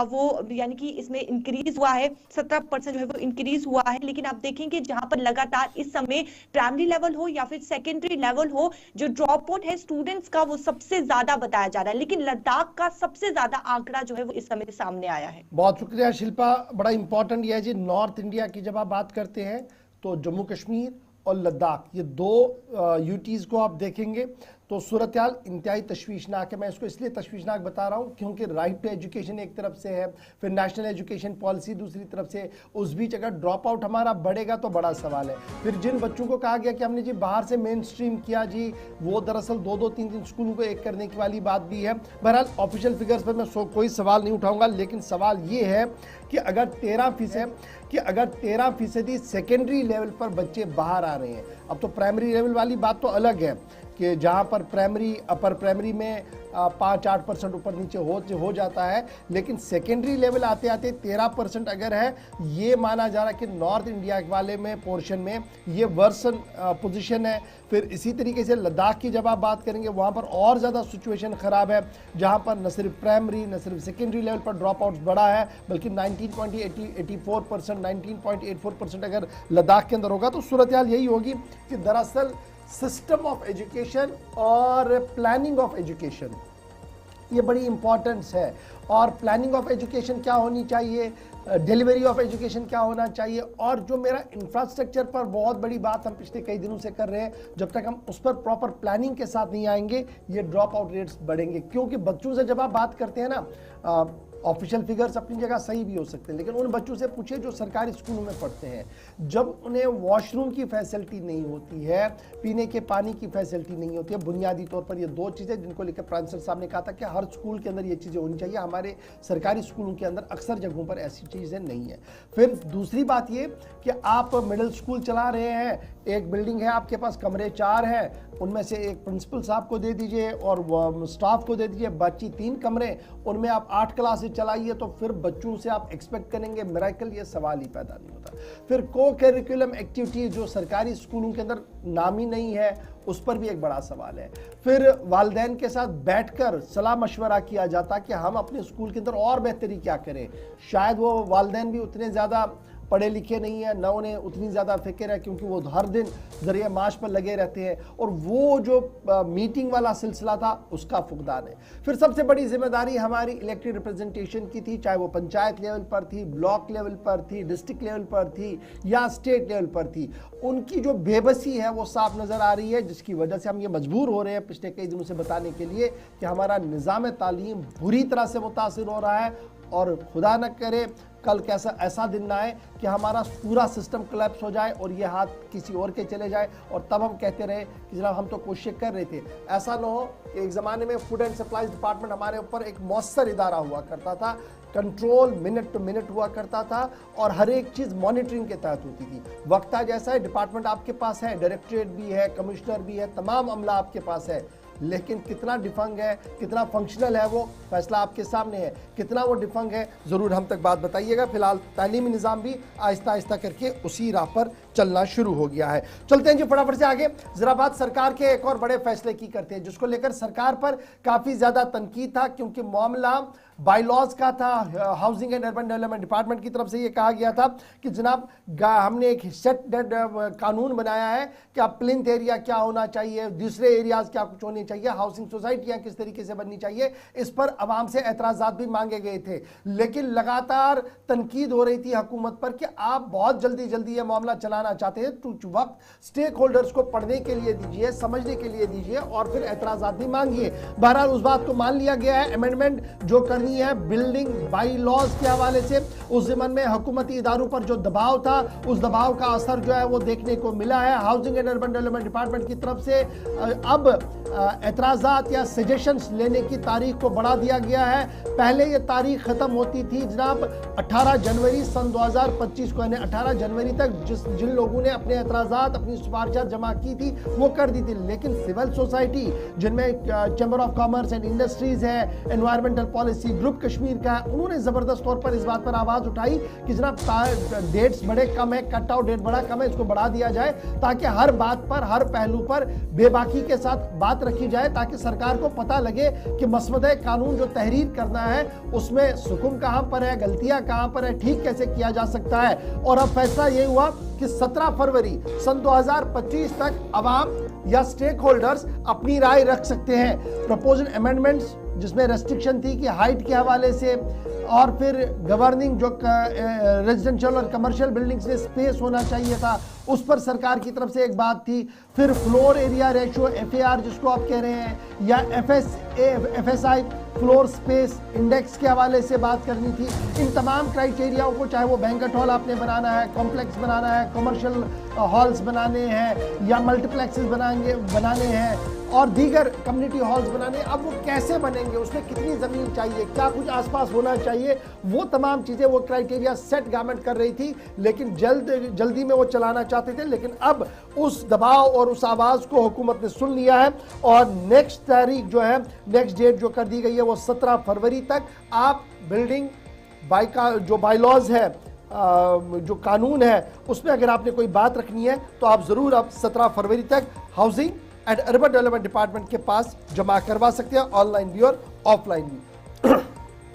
वो यानी कि इसमें इंक्रीज हुआ है, 17% जो है वो इंक्रीज हुआ है। लेकिन आप देखेंगे जहां पर लगातार इस समय प्राइमरी लेवल हो या फिर सेकेंडरी लेवल हो, जो ड्रॉप आउट है स्टूडेंट्स का वो सबसे ज्यादा बताया जा रहा है, लेकिन लद्दाख का सबसे ज्यादा आंकड़ा जो है वो इस समय सामने आया है। बहुत शुक्रिया शिल्पा। बड़ा इंपॉर्टेंट यह है जी, नॉर्थ इंडिया की जब आप बात करते हैं तो जम्मू कश्मीर और लद्दाख, ये 2 यूटीज को आप देखेंगे तो सूरत हाल इंतहाई तशवीशनाक है। मैं इसको इसलिए तशवीशनाक बता रहा हूँ क्योंकि राइट टू एजुकेशन एक तरफ से है, फिर नेशनल एजुकेशन पॉलिसी दूसरी तरफ से, उस बीच अगर ड्रॉप आउट हमारा बढ़ेगा तो बड़ा सवाल है। फिर जिन बच्चों को कहा गया कि हमने जी बाहर से मेन स्ट्रीम किया जी, वो दरअसल 2-2, 3-3 स्कूलों को एक करने की वाली बात भी है। बहरहाल ऑफिशियल फिगर्स पर मैं कोई सवाल नहीं उठाऊंगा, लेकिन सवाल ये है कि अगर 13% सेकेंडरी लेवल पर बच्चे बाहर आ रहे हैं, अब तो प्राइमरी लेवल वाली बात तो अलग है कि जहां पर प्राइमरी अपर प्राइमरी में 5-8% ऊपर नीचे हो जाता है, लेकिन सेकेंडरी लेवल आते आते 13% अगर है, ये माना जा रहा है कि नॉर्थ इंडिया वाले में पोर्शन में ये वर्सन पोजीशन है। फिर इसी तरीके से लद्दाख की जब आप बात करेंगे वहाँ पर और ज़्यादा सिचुएशन ख़राब है, जहाँ पर न सिर्फ प्राइमरी न सिर्फ सेकेंडरी लेवल पर ड्रॉप आउट्स बढ़ा है, बल्कि 19.84%, 19.84% अगर लद्दाख के अंदर होगा तो सूरत हाल यही होगी कि दरअसल सिस्टम ऑफ एजुकेशन और प्लानिंग ऑफ एजुकेशन ये बड़ी इंपॉर्टेंस है। और प्लानिंग ऑफ एजुकेशन क्या होनी चाहिए, डिलीवरी ऑफ एजुकेशन क्या होना चाहिए, और जो मेरा इंफ्रास्ट्रक्चर पर बहुत बड़ी बात हम पिछले कई दिनों से कर रहे हैं, जब तक हम उस पर प्रॉपर प्लानिंग के साथ नहीं आएंगे ये ड्रॉप आउट रेट्स बढ़ेंगे। क्योंकि बच्चों से जब आप बात करते हैं ना, ऑफिशियल फिगर्स अपनी जगह सही भी हो सकते हैं, लेकिन उन बच्चों से पूछे जो सरकारी स्कूलों में पढ़ते हैं, जब उन्हें वॉशरूम की फैसिलिटी नहीं होती है, पीने के पानी की फैसिलिटी नहीं होती है, बुनियादी तौर पर ये 2 चीज़ें जिनको लेकर प्रांसर साहब ने कहा था कि हर स्कूल के अंदर ये चीज़ें होनी चाहिए, हमारे सरकारी स्कूलों के अंदर अक्सर जगहों पर ऐसी चीज़ें नहीं है। फिर दूसरी बात ये कि आप मिडिल स्कूल चला रहे हैं, एक बिल्डिंग है आपके पास, कमरे 4 हैं, उनमें से एक प्रिंसिपल साहब को दे दीजिए और स्टाफ को दे दीजिए, बाकी 3 कमरे, उनमें आप 8 क्लासेस चलाइए, तो फिर बच्चों से आप एक्सपेक्ट करेंगे मिरेकल, ये सवाल ही पैदा नहीं होता। फिर को करिकुलम एक्टिविटी जो सरकारी स्कूलों के अंदर नाम ही नहीं है, उस पर भी एक बड़ा सवाल है। फिर वालिदैन के साथ बैठकर सलाह मशवरा किया जाता कि हम अपने स्कूल के अंदर और बेहतरी क्या करें, शायद वो वालिदैन भी उतने ज़्यादा पढ़े लिखे नहीं है, ना उन्हें उतनी ज़्यादा फिक्र है क्योंकि वो हर दिन जरिए माश पर लगे रहते हैं, और वो जो मीटिंग वाला सिलसिला था उसका फुकदान है। फिर सबसे बड़ी जिम्मेदारी हमारी इलेक्टेड रिप्रेजेंटेशन की थी, चाहे वो पंचायत लेवल पर थी, ब्लॉक लेवल पर थी, डिस्ट्रिक्ट लेवल पर थी या स्टेट लेवल पर थी। उनकी जो बेबसी है वो साफ नज़र आ रही है, जिसकी वजह से हम ये मजबूर हो रहे हैं पिछले कई दिनों से बताने के लिए कि हमारा निज़ाम तालीम बुरी तरह से मुतासिर हो रहा है, और खुदा न करे कल कैसा ऐसा दिन ना आए कि हमारा पूरा सिस्टम कोलैप्स हो जाए और ये हाथ किसी और के चले जाए, और तब हम कहते रहे कि जनाब हम तो कोशिश कर रहे थे। ऐसा ना हो कि एक ज़माने में फूड एंड सप्लाईज डिपार्टमेंट हमारे ऊपर एक मौसर इदारा हुआ करता था, कंट्रोल मिनट टू मिनट हुआ करता था और हर एक चीज़ मॉनिटरिंग के तहत होती थी। वक्त आज ऐसा है, डिपार्टमेंट आपके पास है, डायरेक्टरेट भी है, कमिश्नर भी है, तमाम अमला आपके पास है, लेकिन कितना डिफंग है, कितना फंक्शनल है, वो फैसला आपके सामने है। कितना वो डिफंग है ज़रूर हम तक बात बताइएगा। फिलहाल तालीमी निज़ाम भी आहिस्ता आहिस्ता करके उसी राह पर चलना शुरू हो गया है। चलते हैं जी फटाफट से आगे। जरा बात सरकार के एक और बड़े फैसले की करते हैं, जिसको लेकर सरकार पर काफ़ी ज़्यादा तनकीद था, क्योंकि मामला बाईलॉज का था। Housing and urban development department की तरफ से ये कहा गया था कि जनाब हमने एक सेट कानून बनाया है कि अब प्लिंथ एरिया क्या होना चाहिए, दूसरे एरियाज क्या कुछ होने चाहिए, हाउसिंग सोसाइटियाँ किस तरीके से बननी चाहिए। इस पर आवाम से एतराज़ात भी मांगे गए थे, लेकिन लगातार तनकीद हो रही थी हुकूमत पर कि आप बहुत जल्दी ये मामला चलाना चाहते हैं, तो वक्त स्टेक होल्डर्स को पढ़ने के लिए दीजिए, समझने के लिए दीजिए और फिर एतराज़ात भी मांगिए। बहरहाल उस बात को मान लिया गया है। अमेंडमेंट जो करनी है बिल्डिंग बाई लॉज के हवाले से, उस ज़मन में हुकूमती इदारों पर जो दबाव था, उस दबाव का असर जो है वो देखने को मिला है। Housing and urban development department की तरफ से अब एतराज़ात या सजेशंस लेने की तारीख को बढ़ा दिया गया है। पहले ये तारीख ख़त्म होती थी जनाब 18 जनवरी सन 2025 को, यानी 18 जनवरी तक जिन लोगों ने अपने एतराज़ात, अपनी सिफारिशात जमा की थी वो कर दी थी, लेकिन सिविल सोसाइटी जिनमें chamber of commerce and industries है, एनवायरमेंटल पॉलिसी ग्रुप कश्मीर का है, उन्होंने ज़बरदस्त तौर पर इस बात पर आवाज़ उठाई कि जनाब डेट्स बड़े कम है, कट आउट डेट बड़ा कम है, इसको बढ़ा दिया जाए ताकि हर बात पर, हर पहलू पर बेबाकी के साथ बात रखी जाए, ताकि सरकार को पता लगे कि मसवदे कानून जो तहरीर करना है उसमें सुकुम कहां पर है, गलतियां कहां पर है, ठीक कैसे किया जा सकता है। और अब फैसला ये हुआ कि 17 फरवरी सन 2025 तक अवाम या स्टेक होल्डर्स अपनी राय रख सकते हैं। प्रपोज्ड अमेंडमेंट्स जिसमें रेस्ट्रिक्शन थी कि हाइट के हवाले से, और फिर गवर्निंग जो रेजिडेंशियल और कमर्शियल बिल्डिंग्स में स्पेस होना चाहिए था, उस पर सरकार की तरफ से एक बात थी। फिर फ्लोर एरिया रेशियो FAR जिसको आप कह रहे हैं, या FSI फ्लोर स्पेस इंडेक्स के हवाले से बात करनी थी। इन तमाम क्राइटेरियाओं को, चाहे वो बैंक्वेट हॉल आपने बनाना है, कॉम्प्लेक्स बनाना है, कमर्शियल हॉल्स बनाने हैं या मल्टीप्लेक्सेस बनाने हैं और दीगर कम्युनिटी हॉल्स बनाने, अब वो कैसे बनेंगे, उसमें कितनी ज़मीन चाहिए, क्या कुछ आसपास होना चाहिए, वो तमाम चीज़ें वो क्राइटेरिया सेट गवर्नमेंट कर रही थी, लेकिन जल्दी में वो चलाना चाहते थे। लेकिन अब उस दबाव और उस आवाज़ को हुकूमत ने सुन लिया है और नेक्स्ट तारीख जो है, नेक्स्ट डेट जो कर दी गई है वो 17 फरवरी तक आप बिल्डिंग जो बाईलॉज है, जो कानून है, उसमें अगर आपने कोई बात रखनी है तो आप ज़रूर अब 17 फरवरी तक housing and urban development department के पास जमा करवा सकते हैं, ऑनलाइन भी और ऑफलाइन भी।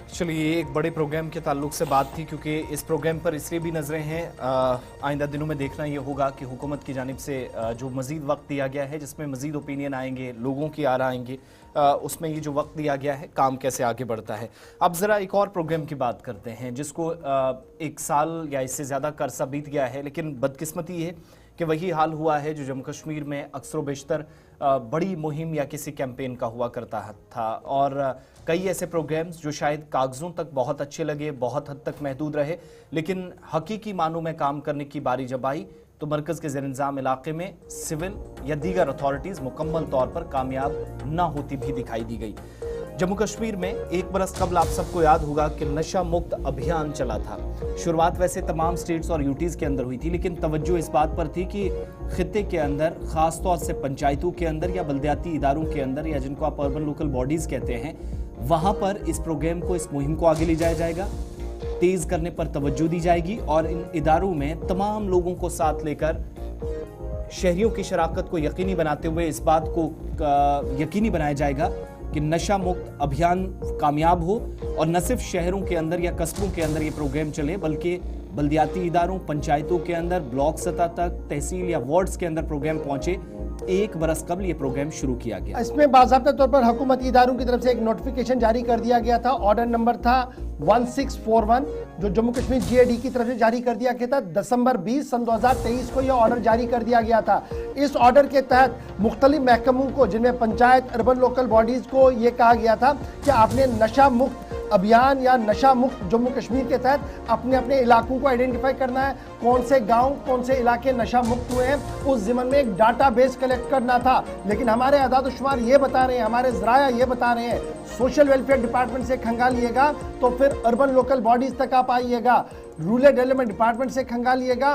चलिए, ये एक बड़े प्रोग्राम के ताल्लुक से बात थी, क्योंकि इस प्रोग्राम पर इसलिए भी नजरें हैं, आइंदा दिनों में देखना ये होगा कि हुकूमत की जानिब से जो मज़ीद वक्त दिया गया है, जिसमें मज़ीद ओपिनियन आएंगे, लोगों की आरा आएंगे, उसमें ये जो वक्त दिया गया है काम कैसे आगे बढ़ता है। अब ज़रा एक और प्रोग्राम की बात करते हैं जिसको 1 साल या इससे ज़्यादा का अरसा बीत गया है, लेकिन बदकिस्मती है कि वही हाल हुआ है जो जम्मू कश्मीर में अक्सर बेशतर बड़ी मुहिम या किसी कैंपेन का हुआ करता था, और कई ऐसे प्रोग्राम्स जो शायद कागज़ों तक बहुत अच्छे लगे, बहुत हद तक महदूद रहे, लेकिन हकीकी मानों में काम करने की बारी जब आई तो मरकज़ के ज़ेर-इंतज़ाम इलाके में सिविल या दीगर अथॉरिटीज़ मुकम्मल तौर पर कामयाब ना होती भी दिखाई दी गई। जम्मू कश्मीर में 1 बरस कबल आप सबको याद होगा कि नशा मुक्त अभियान चला था। शुरुआत वैसे तमाम स्टेट्स और यूटीज़ के अंदर हुई थी, लेकिन तवज्जो इस बात पर थी कि खित्ते के अंदर, ख़ास तौर से पंचायतों के अंदर या बल्दियाती इदारों के अंदर, या जिनको आप अर्बन लोकल बॉडीज़ कहते हैं, वहाँ पर इस प्रोग्राम को, इस मुहिम को आगे ले जाया जाएगा, तेज़ करने पर तवज्जो दी जाएगी और इन इदारों में तमाम लोगों को साथ लेकर शहरियों की शराकत को यकीनी बनाते हुए इस बात को यकीनी बनाया जाएगा कि नशा मुक्त अभियान कामयाब हो, और न सिर्फ शहरों के अंदर या कस्बों के अंदर ये प्रोग्राम चले, बल्कि बल्दियाती इदारों, पंचायतों के अंदर ब्लॉक सतह तक, तहसील या वार्ड्स के अंदर प्रोग्राम पहुंचे। 1 बरस कबल ये प्रोग्राम शुरू किया गया। इसमें बाज़ाब्ता तौर पर हुकूमती इदारों की तरफ से एक नोटिफिकेशन जारी कर दिया गया था। ऑर्डर नंबर था 1641 जो जम्मू कश्मीर GAD की तरफ से जारी कर दिया गया था। दिसंबर 20 सन 2023 को यह ऑर्डर जारी कर दिया गया था। इस ऑर्डर के तहत मुख्तलिफ महकमों को, जिनमें पंचायत, अर्बन लोकल बॉडीज को यह कहा गया था कि आपने नशा मुक्त अभियान या नशा मुक्त जम्मू कश्मीर के तहत अपने अपने इलाकों को आइडेंटिफाई करना है। कौन से गांव, कौन से इलाके नशा मुक्त हुए हैं, उस ज़िम्मन में एक डाटा बेस कलेक्ट करना था। लेकिन हमारे आदाद-ओ-शुमार ये बता रहे हैं, हमारे ज़राया ये बता रहे हैं, सोशल वेलफेयर डिपार्टमेंट से खंगालिएगा तो फिर अर्बन लोकल बॉडीज तक आप आइएगा, रूरल डेवलपमेंट डिपार्टमेंट से खंगालिएगा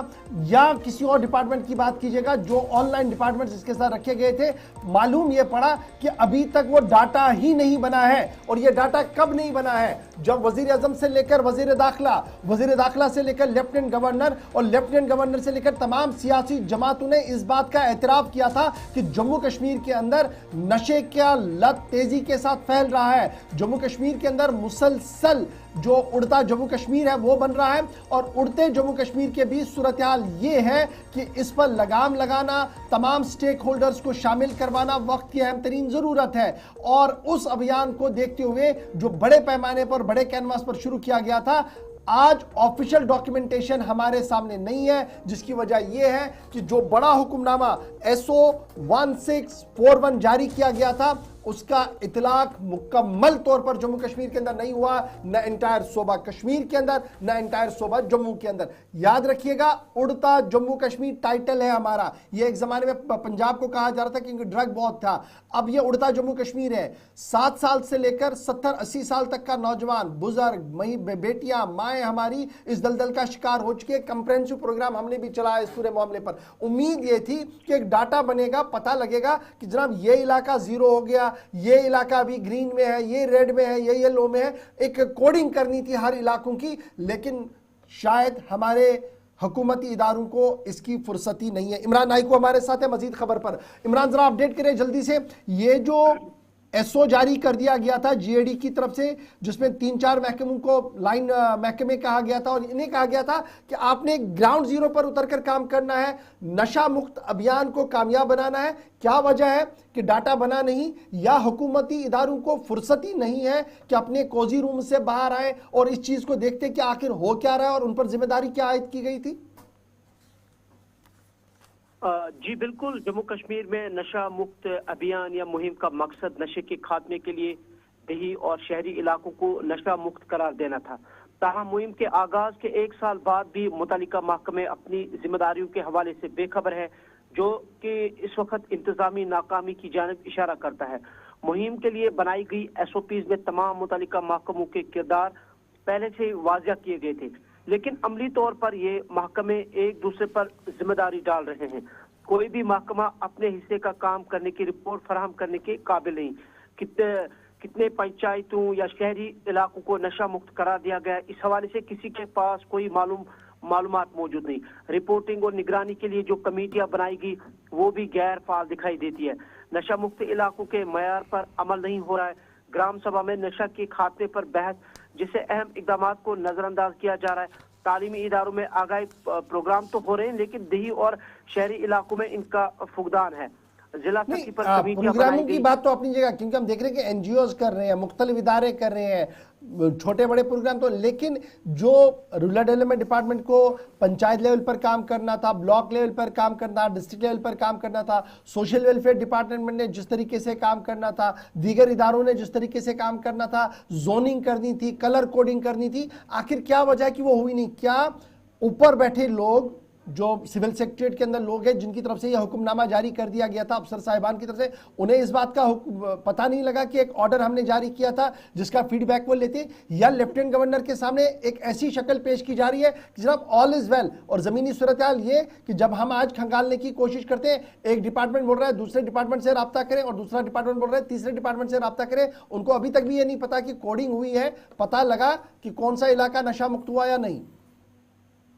या किसी और डिपार्टमेंट की बात कीजिएगा जो ऑनलाइन डिपार्टमेंट इसके साथ रखे गए थे। मालूम यह पड़ा कि अभी तक वो डाटा ही नहीं बना है। और ये डाटा कब नहीं बना है? जब वजीर आजम से लेकर वजीर दाखिला से लेकर लेफ्टिनेंट गवर्नर और लेफ्टिनेंट गवर्नर से लेकर तमाम सियासी जमातों ने इस बात का एतराफ किया था कि जम्मू कश्मीर के अंदर नशे का लत तेजी के साथ फैल रहा है। जम्मू कश्मीर के अंदर मुसलसल जो उड़ता जम्मू कश्मीर है वो बन रहा है। और उड़ते जम्मू कश्मीर के बीच सूरत हाल ये है कि इस पर लगाम लगाना, तमाम स्टेक होल्डर्स को शामिल करवाना वक्त की अहम तरीन ज़रूरत है। और उस अभियान को देखते हुए जो बड़े पैमाने पर, बड़े कैनवास पर शुरू किया गया था, आज ऑफिशियल डॉक्यूमेंटेशन हमारे सामने नहीं है, जिसकी वजह यह है कि जो बड़ा हुक्मनामा SO 1641 जारी किया गया था उसका इतलाक मुकम्मल तौर पर जम्मू कश्मीर के अंदर नहीं हुआ, न एंटायर सूबा कश्मीर के अंदर, न एंटायर सूबा जम्मू के अंदर। याद रखिएगा, उड़ता जम्मू कश्मीर टाइटल है हमारा। ये एक जमाने में पंजाब को कहा जा रहा था क्योंकि ड्रग बहुत था, अब ये उड़ता जम्मू कश्मीर है। 7 साल से लेकर 70-80 साल तक का नौजवान, बुजुर्ग, बेटियां, माएँ हमारी इस दलदल का शिकार हो चुके। कंप्रेहेंसिव प्रोग्राम हमने भी चलाया इस पूरे मामले पर। उम्मीद ये थी कि एक डाटा बनेगा, पता लगेगा कि जनाब ये इलाका 0 हो गया, ये इलाका अभी ग्रीन में है, ये रेड में है, ये येलो में है। एक कोडिंग करनी थी हर इलाकों की, लेकिन शायद हमारे हुकूमती इदारों को इसकी फुर्सती नहीं है। इमरान नाइको हमारे साथ है मजीद खबर पर। इमरान जरा अपडेट करें जल्दी से। ये जो SO जारी कर दिया गया था GAD की तरफ से, जिसमें 3-4 महकमों को लाइन महकमे कहा गया था और इन्हें कहा गया था कि आपने ग्राउंड जीरो पर उतरकर काम करना है, नशा मुक्त अभियान को कामयाब बनाना है। क्या वजह है कि डाटा बना नहीं, या हुकूमती इदारों को फुर्सती नहीं है कि अपने कोजी रूम से बाहर आए और इस चीज को देखते कि आखिर हो क्या रहा है और उन पर जिम्मेदारी क्या आयद की गई थी? जी बिल्कुल, जम्मू कश्मीर में नशा मुक्त अभियान या मुहिम का मकसद नशे के खात्मे के लिए देही और शहरी इलाकों को नशा मुक्त करार देना था। ताहम मुहिम के आगाज के 1 साल बाद भी मुतल्लिका महकमे अपनी जिम्मेदारियों के हवाले से बेखबर है, जो कि इस वक्त इंतजामी नाकामी की जानिब इशारा करता है। मुहिम के लिए बनाई गई SOPs में तमाम मुतल्लिका महकमों के किरदार पहले से वाज़िया किए गए थे, लेकिन अमली तौर पर ये महकमे एक दूसरे पर जिम्मेदारी डाल रहे हैं। कोई भी महकमा अपने हिस्से का काम करने की रिपोर्ट फराहम करने के काबिल नहीं। कितने पंचायतों या शहरी इलाकों को नशा मुक्त करार दिया गया, इस हवाले से किसी के पास कोई मालूमात मौजूद नहीं। रिपोर्टिंग और निगरानी के लिए जो कमेटियां बनाई गई वो भी गैर फाल दिखाई देती है। नशा मुक्त इलाकों के मयार पर अमल नहीं हो रहा है। ग्राम सभा में नशा के खात्मे पर बहस, जिससे अहम इकदाम को नजरअंदाज किया जा रहा है। तालीमी इदारों में आगाही प्रोग्राम तो हो रहे हैं, लेकिन देही और शहरी इलाकों में इनका फुकदान है। जिला स्तर पर प्रोग्रामों की बात तो अपनी जगह, क्योंकि हम देख रहे हैं कि NGOs कर रहे हैं, मुख्तलिफ इदारे कर रहे हैं छोटे बड़े प्रोग्राम, तो लेकिन जो रूरल डेवलपमेंट डिपार्टमेंट को पंचायत लेवल पर काम करना था, ब्लॉक लेवल पर काम करना था, डिस्ट्रिक्ट लेवल पर काम करना था, सोशल वेलफेयर डिपार्टमेंट ने जिस तरीके से काम करना था, दीगर इदारों ने जिस तरीके से काम करना था, जोनिंग करनी थी, कलर कोडिंग करनी थी, आखिर क्या वजह है कि वो हुई नहीं? क्या ऊपर बैठे लोग, जो सिविल सेक्रेटरीट के अंदर लोग हैं जिनकी तरफ से यह हुक्मनामा जारी कर दिया गया था अफसर साहिबान की तरफ से, उन्हें इस बात का पता नहीं लगा कि एक ऑर्डर हमने जारी किया था जिसका फीडबैक वो लेते, या लेफ्टिनेंट गवर्नर के सामने एक ऐसी शक्ल पेश की जा रही है कि जनाब ऑल इज वेल, और ज़मीनी सूरत हाल ये कि जब हम आज खंगालने की कोशिश करते हैं, एक डिपार्टमेंट बोल रहा है दूसरे डिपार्टमेंट से रब्ता करें और दूसरा डिपार्टमेंट बोल रहा है तीसरे डिपार्टमेंट से रब्ता करें, उनको अभी तक भी ये नहीं पता कि कोडिंग हुई है, पता लगा कि कौन सा इलाका नशा मुक्त हुआ या नहीं।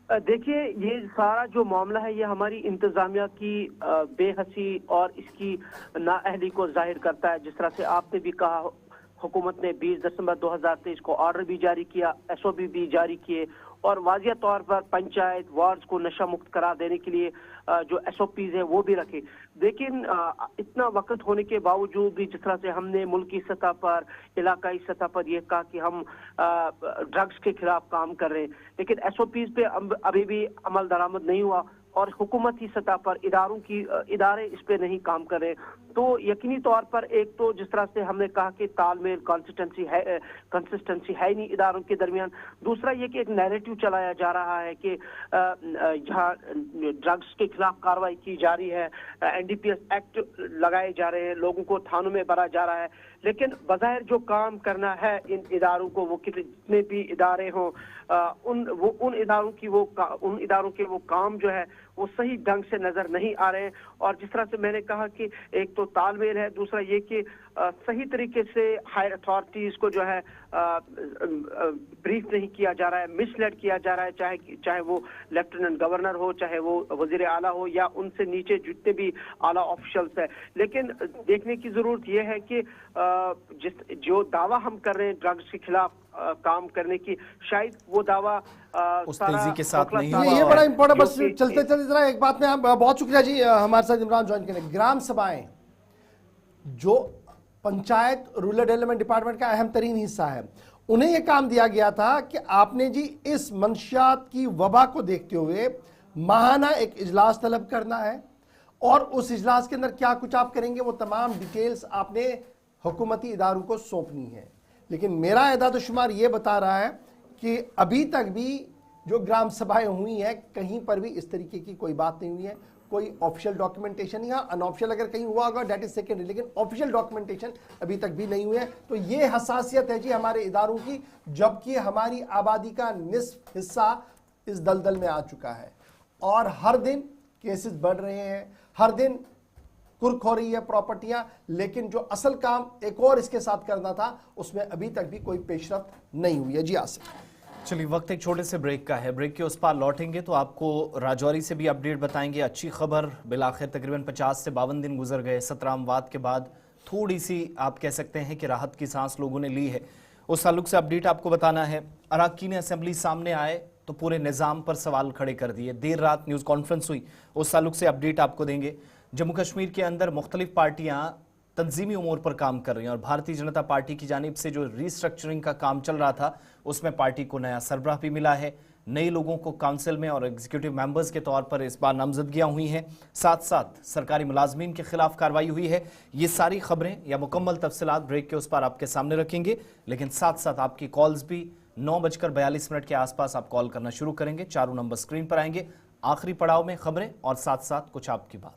देखिए, ये सारा जो मामला है ये हमारी इंतजामिया की बेहसी और इसकी नाअहली को जाहिर करता है। जिस तरह से आपने भी कहा हुकूमत ने 20 दिसंबर 2023 को ऑर्डर भी जारी किया, एसओपी भी जारी किए और वाजिया तौर पर पंचायत वार्ड्स को नशा मुक्त करार देने के लिए जो एसओपीज है वो भी रखे। लेकिन इतना वक्त होने के बावजूद भी जिस तरह से हमने मुल्की सतह पर, इलाकाई सतह पर यह कहा कि हम ड्रग्स के खिलाफ काम कर रहे हैं, लेकिन एसओपीज पे अभी भी अमल दरामद नहीं हुआ और हुकूमती सतह पर इदारे इस पे नहीं काम कर रहे। तो यकीनी तौर पर एक तो जिस तरह से हमने कहा कि तालमेल कंसिस्टेंसी है नहीं इदारों के दरमियान, दूसरा ये कि एक नैरेटिव चलाया जा रहा है कि जहाँ ड्रग्स के खिलाफ कार्रवाई की जा रही है, एनडीपीएस एक्ट लगाए जा रहे हैं, लोगों को थानों में भरा जा रहा है, लेकिन बज़ाहिर जो काम करना है इन इदारों को, वो कितने भी इदारे हों, उन इदारों के वो काम जो है वो सही ढंग से नजर नहीं आ रहे हैं। और जिस तरह से मैंने कहा कि एक तो तालमेल है, दूसरा ये कि सही तरीके से हायर अथॉरिटीज को जो है ब्रीफ नहीं किया जा रहा है, मिसलेड किया जा रहा है, चाहे वो लेफ्टिनेंट गवर्नर हो, चाहे वो वजीर आला हो या उनसे नीचे जितने भी आला ऑफिशियल्स है। लेकिन देखने की जरूरत यह है कि जो दावा हम कर रहे हैं ड्रग्स के खिलाफ काम करने की, शायद वो दावा उस तेजी के साथ नहीं हुआ। ये बड़ा इंपॉर्टेंट, बस चलते चलते जरा एक बात में, बहुत शुक्रिया जी हमारे साथ इमरान ज्वाइन करने। ग्राम सभाएं जो पंचायत रूरल डेवलपमेंट डिपार्टमेंट का अहम तरीन हिस्सा है, उन्हें यह काम दिया गया था कि आपने जी इस मंशियात की वबा को देखते हुए माहाना एक इजलास तलब करना है और उस इजलास के अंदर क्या कुछ आप करेंगे वो तमाम डिटेल्स आपने हुकूमती इदारों को सौंपनी है। लेकिन मेरा एदाद शुमार ये बता रहा है कि अभी तक भी जो ग्राम सभाएं हुई हैं कहीं पर भी इस तरीके की कोई बात नहीं हुई है, कोई ऑफिशियल डॉक्यूमेंटेशन या अनऑफिशियल अगर कहीं हुआ होगा डेट इज सेकेंडरी, लेकिन ऑफिशियल डॉक्यूमेंटेशन अभी तक भी नहीं हुई है। तो ये हसासियत है जी हमारे इदारों की, जबकि हमारी आबादी का निस्फ हिस्सा इस दलदल में आ चुका है और हर दिन केसेस बढ़ रहे हैं, हर दिन कुर्क हो रही है प्रॉपर्टियां, लेकिन जो असल काम एक और इसके साथ करना था उसमें अभी तक भी कोई पेशरफ्त नहीं हुई है। जी आसिफ, चलिए वक्त एक छोटे से ब्रेक का है, ब्रेक के उस पार लौटेंगे तो आपको राजौरी से भी अपडेट बताएंगे। अच्छी खबर, बिलाखिर तकरीबन 50 से 52 दिन गुजर गए, 17 अमवात के बाद थोड़ी सी आप कह सकते हैं कि राहत की सांस लोगों ने ली है। उस ताल्लुक से अपडेट आपको बताना है। अराकीन असेंबली सामने आए तो पूरे निज़ाम पर सवाल खड़े कर दिए। देर रात न्यूज़ कॉन्फ्रेंस हुई, उस ताल्लुक से अपडेट आपको देंगे। जम्मू कश्मीर के अंदर मुख्तलिफ पार्टियां तंजीमी उमूर पर काम कर रही हैं और भारतीय जनता पार्टी की जानिब से जो रीस्ट्रक्चरिंग का काम चल रहा था उसमें पार्टी को नया सरबराह भी मिला है, नए लोगों को काउंसिल में और एग्जीक्यूटिव मेंबर्स के तौर पर इस बार नामजदगियां हुई हैं, साथ साथ सरकारी मुलाजमीन के खिलाफ कार्रवाई हुई है। ये सारी खबरें या मुकम्मल तफसीलात ब्रेक के उस पार आपके सामने रखेंगे, लेकिन साथ साथ आपकी कॉल्स भी 9:42 के आसपास आप कॉल करना शुरू करेंगे। चारों नंबर स्क्रीन पर आएंगे। आखिरी पड़ाव में खबरें और साथ साथ कुछ आपकी बात।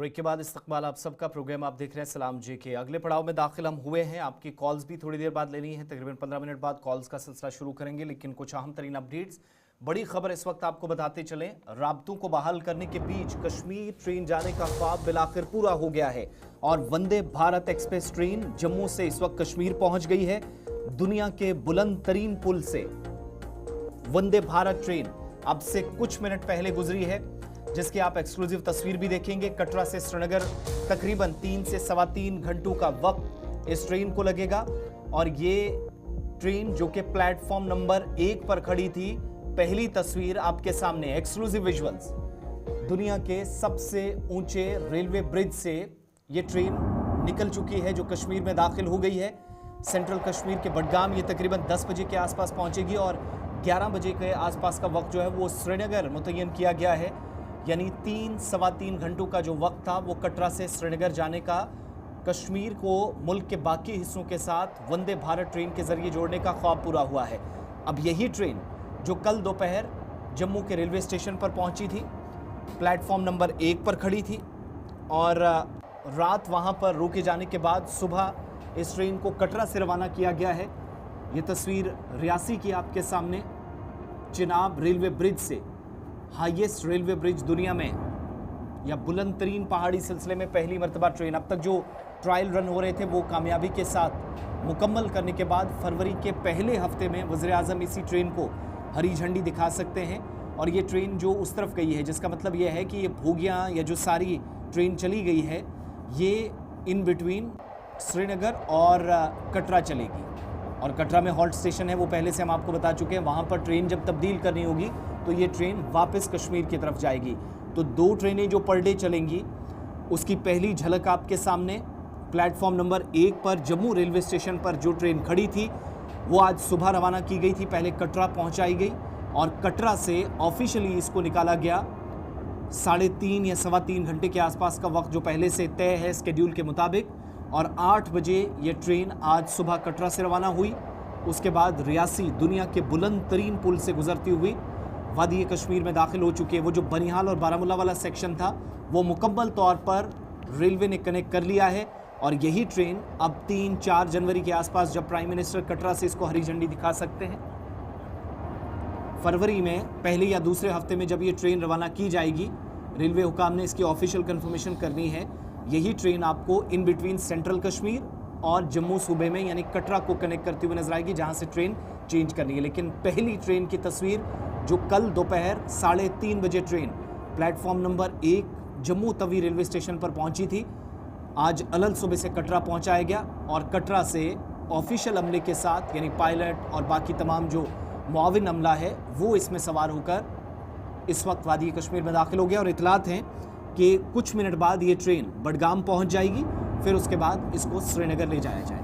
ब्रेक के बाद इस्तकबाल आप सबका। प्रोग्राम आप देख रहे हैं सलाम जी के। अगले पड़ाव में दाखिल हम हुए हैं। आपकी कॉल्स भी थोड़ी देर बाद लेनी है, तकरीबन 15 मिनट बाद कॉल्स का सिलसिला शुरू करेंगे। लेकिन कुछ अहम तरीन अपडेट्स, बड़ी खबर इस वक्त आपको बताते चलें। राब्तों को बहाल करने के बीच कश्मीर ट्रेन जाने का ख्वाब बिलाखिर पूरा हो गया है और वंदे भारत एक्सप्रेस ट्रेन जम्मू से इस वक्त कश्मीर पहुंच गई है। दुनिया के बुलंद तरीन पुल से वंदे भारत ट्रेन अब से कुछ मिनट पहले गुजरी है, जिसकी आप एक्सक्लूसिव तस्वीर भी देखेंगे। कटरा से श्रीनगर तकरीबन 3 से सवा 3 घंटों का वक्त इस ट्रेन को लगेगा और ये ट्रेन जो कि प्लेटफॉर्म नंबर 1 पर खड़ी थी, पहली तस्वीर आपके सामने, एक्सक्लूसिव विजुअल्स। दुनिया के सबसे ऊंचे रेलवे ब्रिज से ये ट्रेन निकल चुकी है जो कश्मीर में दाखिल हो गई है। सेंट्रल कश्मीर के बडगाम ये तकरीबन 10 बजे के आसपास पहुंचेगी और 11 बजे के आसपास का वक्त जो है वो श्रीनगर मुतय्यन किया गया है। यानी 3 सवा 3 घंटों का जो वक्त था वो कटरा से श्रीनगर जाने का, कश्मीर को मुल्क के बाकी हिस्सों के साथ वंदे भारत ट्रेन के जरिए जोड़ने का ख्वाब पूरा हुआ है। अब यही ट्रेन जो कल दोपहर जम्मू के रेलवे स्टेशन पर पहुंची थी, प्लेटफॉर्म नंबर 1 पर खड़ी थी और रात वहां पर रोके जाने के बाद सुबह इस ट्रेन को कटरा से रवाना किया गया है। ये तस्वीर रियासी की आपके सामने, चिनाब रेलवे ब्रिज से, हाईएस्ट रेलवे ब्रिज दुनिया में या बुलंद तरीन पहाड़ी सिलसिले में पहली मरतबा ट्रेन। अब तक जो ट्रायल रन हो रहे थे वो कामयाबी के साथ मुकम्मल करने के बाद फरवरी के पहले हफ्ते में वज़ीर आज़म इसी ट्रेन को हरी झंडी दिखा सकते हैं। और ये ट्रेन जो उस तरफ गई है, जिसका मतलब ये है कि ये भोगियाँ या जो सारी ट्रेन चली गई है ये इन बिटवीन श्रीनगर और कटरा चलेगी। और कटरा में हॉल्ट स्टेशन है, वो पहले से हम आपको बता चुके हैं। वहाँ पर ट्रेन जब तब्दील करनी होगी तो ये ट्रेन वापस कश्मीर की तरफ जाएगी। तो 2 ट्रेनें जो पर डे चलेंगी उसकी पहली झलक आपके सामने। प्लेटफॉर्म नंबर 1 पर जम्मू रेलवे स्टेशन पर जो ट्रेन खड़ी थी वो आज सुबह रवाना की गई थी, पहले कटरा पहुंचाई गई और कटरा से ऑफिशियली इसको निकाला गया 3.5 या सवा 3 घंटे के आसपास का वक्त जो पहले से तय है स्केड्यूल के मुताबिक। और 8 बजे ये ट्रेन आज सुबह कटरा से रवाना हुई। उसके बाद रियासी, दुनिया के बुलंद तरीन पुल से गुजरती हुई वादी कश्मीर में दाखिल हो चुकी है। वो जो बनिहाल और बारामूला वाला सेक्शन था वो मुकम्मल तौर पर रेलवे ने कनेक्ट कर लिया है और यही ट्रेन अब 3-4 जनवरी के आसपास, जब प्राइम मिनिस्टर कटरा से इसको हरी झंडी दिखा सकते हैं, फरवरी में पहले या दूसरे हफ्ते में जब ये ट्रेन रवाना की जाएगी, रेलवे हुकाम ने इसकी ऑफिशियल कंफर्मेशन करनी है, यही ट्रेन आपको इन बिटवीन सेंट्रल कश्मीर और जम्मू सूबे में यानी कटरा को कनेक्ट करती हुई नजर आएगी, जहां से ट्रेन चेंज करनी है। लेकिन पहली ट्रेन की तस्वीर जो कल दोपहर 3:30 बजे train platform number 1 Jammu Tawi railway station पर पहुंची थी, आज अलल सूबे से कटरा पहुंचाया गया और कटरा से ऑफिशियल अमले के साथ यानी पायलट और बाकी तमाम जो मुआविन अमला है वो इसमें सवार होकर इस वक्त वादी कश्मीर में दाखिल हो गया। और इतलात हैं कि कुछ मिनट बाद ये ट्रेन बडगाम पहुंच जाएगी, फिर उसके बाद इसको श्रीनगर ले जाया जाएगा।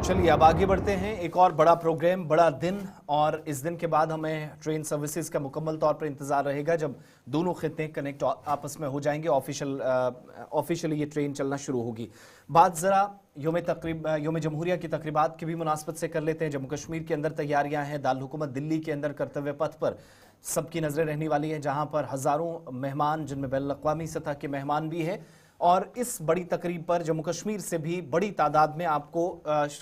चलिए अब आगे बढ़ते हैं। एक और बड़ा प्रोग्राम, बड़ा दिन, और इस दिन के बाद हमें ट्रेन सर्विसेज का मुकम्मल तौर पर इंतजार रहेगा जब दोनों खित्ते कनेक्ट आपस में हो जाएंगे, ऑफिशियली ये ट्रेन चलना शुरू होगी। बात ज़रा योम जमहूरिया की तकरीबात की भी मुनासबत से कर लेते हैं। जम्मू कश्मीर के अंदर तैयारियां हैं, दारुल हुकूमत दिल्ली के अंदर कर्तव्य पथ पर सबकी नज़रें रहने वाली हैं, जहाँ पर हज़ारों मेहमान, जिनमें बैनुल अक़वामी सतह के मेहमान भी हैं। और इस बड़ी तकरीब पर जम्मू कश्मीर से भी बड़ी तादाद में आपको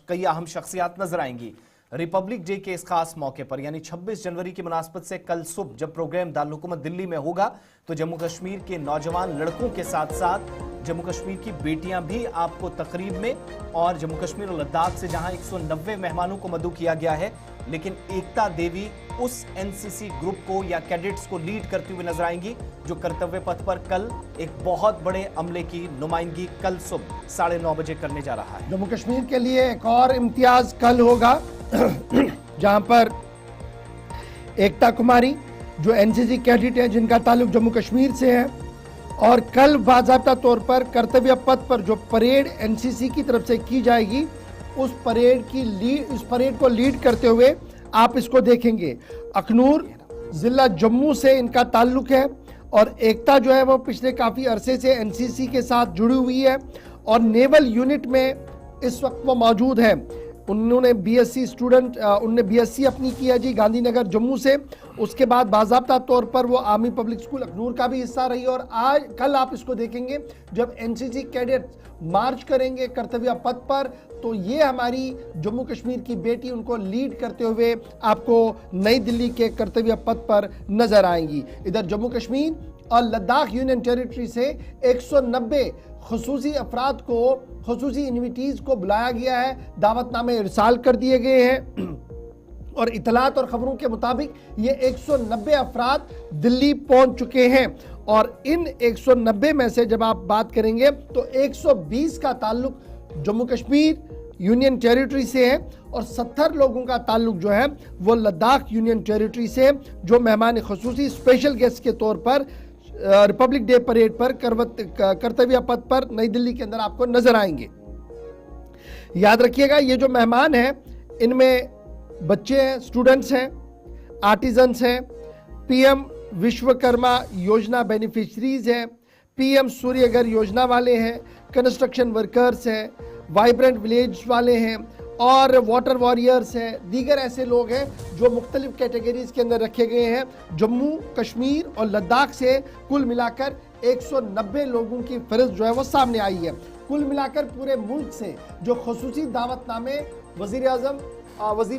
कई अहम शख्सियात नजर आएंगी। रिपब्लिक डे के इस खास मौके पर यानी 26 जनवरी की मुनासबत से कल सुबह जब प्रोग्राम दारुल हुकूमत दिल्ली में होगा तो जम्मू कश्मीर के नौजवान लड़कों के साथ साथ जम्मू कश्मीर की बेटियां भी आपको तकरीब में, और जम्मू कश्मीर और लद्दाख से जहां 190 मेहमानों को मदऊ किया गया है, लेकिन एकता देवी उस एनसीसी ग्रुप को या कैडेट्स को लीड करती हुई नजर आएंगी जो कर्तव्य पथ पर कल एक बहुत बड़े अमले की नुमाइंदगी कल सुबह 9:30 बजे करने जा रहा है। जम्मू कश्मीर के लिए एक और इम्तियाज कल होगा जहां पर एकता कुमारी जो एनसीसी कैडेट है जिनका ताल्लुक जम्मू कश्मीर से है, और कल बाज़ाब्ता तौर पर कर्तव्य पथ पर जो परेड एनसीसी की तरफ से की जाएगी उस परेड को लीड करते हुए आप इसको देखेंगे। अखनूर ज़िला जम्मू से इनका ताल्लुक है और एकता जो है वो पिछले काफ़ी अरसे से एनसीसी के साथ जुड़ी हुई है और नेवल यूनिट में इस वक्त वो मौजूद है। उन्होंने बीएससी अपनी की है जी गांधीनगर जम्मू से। उसके बाद बाज़ाब्ता तौर पर वो आर्मी पब्लिक स्कूल अखनूर का भी हिस्सा रही और कल आप इसको देखेंगे जब एनसीसी कैडेट्स मार्च करेंगे कर्तव्य पथ पर, तो ये हमारी जम्मू कश्मीर की बेटी उनको लीड करते हुए आपको नई दिल्ली के कर्तव्य पथ पर नजर आएंगी। इधर जम्मू कश्मीर और लद्दाख यूनियन टेरिटरी से 190 खुसूसी अफराद को, खुसूसी इन्विटीज़ को बुलाया गया है, दावतनामे इरसाल कर दिए गए हैं और इतलात और खबरों के मुताबिक ये 190 अफराद दिल्ली पहुंच चुके हैं और इन 190 में से जब आप बात करेंगे तो 120 का ताल्लुक जम्मू कश्मीर यूनियन टेरिटरी से है और 70 लोगों का ताल्लुक जो है वो लद्दाख यूनियन टेरिटरी से, जो मेहमान खुसूसी स्पेशल गेस्ट के तौर पर रिपब्लिक डे परेड पर कर्तव्य पथ पर नई दिल्ली के अंदर आपको नजर आएंगे। याद रखिएगा ये जो मेहमान हैं इनमें बच्चे हैं, स्टूडेंट्स हैं, आर्टिजन्स हैं, पीएम विश्वकर्मा योजना बेनिफिशरीज हैं, पीएम सूर्यघर योजना वाले हैं, कंस्ट्रक्शन वर्कर्स हैं, वाइब्रेंट विलेज वाले हैं और वाटर वॉरियर्स हैं। दीगर ऐसे लोग हैं जो मुख्तलिफ कैटेगरीज के अंदर रखे गए हैं। जम्मू कश्मीर और लद्दाख से कुल मिलाकर 190 लोगों की फहरिस्त जो है वो सामने आई है। कुल मिलाकर पूरे मुल्क से जो खुसूसी दावतनामे वज़ीर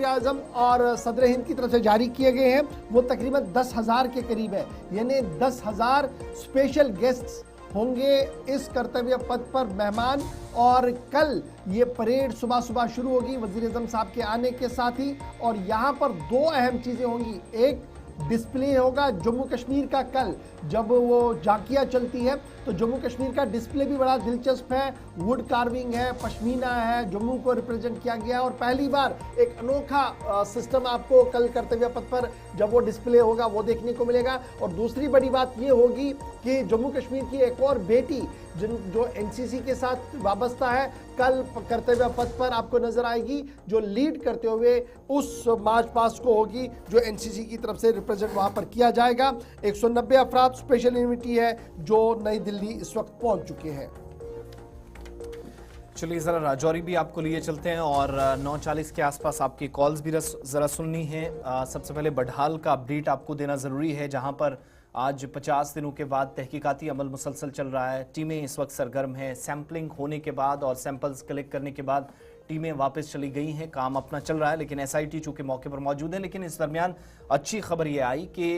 आज़म और सदर हिंद की तरफ से जारी किए गए हैं वो तकरीबन 10,000 के करीब है, यानी 10,000 स्पेशल गेस्ट्स होंगे इस कर्तव्य पथ पर मेहमान। और कल ये परेड सुबह सुबह शुरू होगी वज़ीर आज़म साहब के आने के साथ ही, और यहाँ पर दो अहम चीज़ें होंगी। एक डिस्प्ले होगा जम्मू कश्मीर का, कल जब वो झांकियाँ चलती है तो जम्मू कश्मीर का डिस्प्ले भी बड़ा दिलचस्प है, वुड कार्विंग है, पश्मीना है, जम्मू को रिप्रेजेंट किया गया है और पहली बार एक अनोखा सिस्टम आपको कल कर्तव्य पथ पर जब वो डिस्प्ले होगा वो देखने को मिलेगा। और दूसरी बड़ी बात ये होगी कि जम्मू कश्मीर की एक और बेटी जो एनसीसी के साथ वाबस्ता है कल कर्तव्य पथ पर आपको नजर आएगी, जो लीड करते हुए उस मार्च पास्ट को होगी जो एनसीसी की तरफ से रिप्रेजेंट वहां पर किया जाएगा। 190 अफराद स्पेशल यूनिटी है जो नई दिल्ली इस वक्त पहुंच चुके हैं। चलिए जरा राजौरी भी आपको लिए चलते हैं और 9:40 के आसपास आपकी कॉल्स भी जरा सुननी है। सबसे पहले बडहाल का अपडेट आपको देना जरूरी है, जहां पर आज 50 दिनों के बाद तहकीकाती अमल मुसलसल चल रहा है। टीमें इस वक्त सरगर्म हैं। सैंपलिंग होने के बाद और सैंपल्स कलेक्ट करने के बाद टीमें वापस चली गई हैं, काम अपना चल रहा है। लेकिन एसआईटी चूंकि मौके पर मौजूद है, लेकिन इस दरमियान अच्छी खबर यह आई कि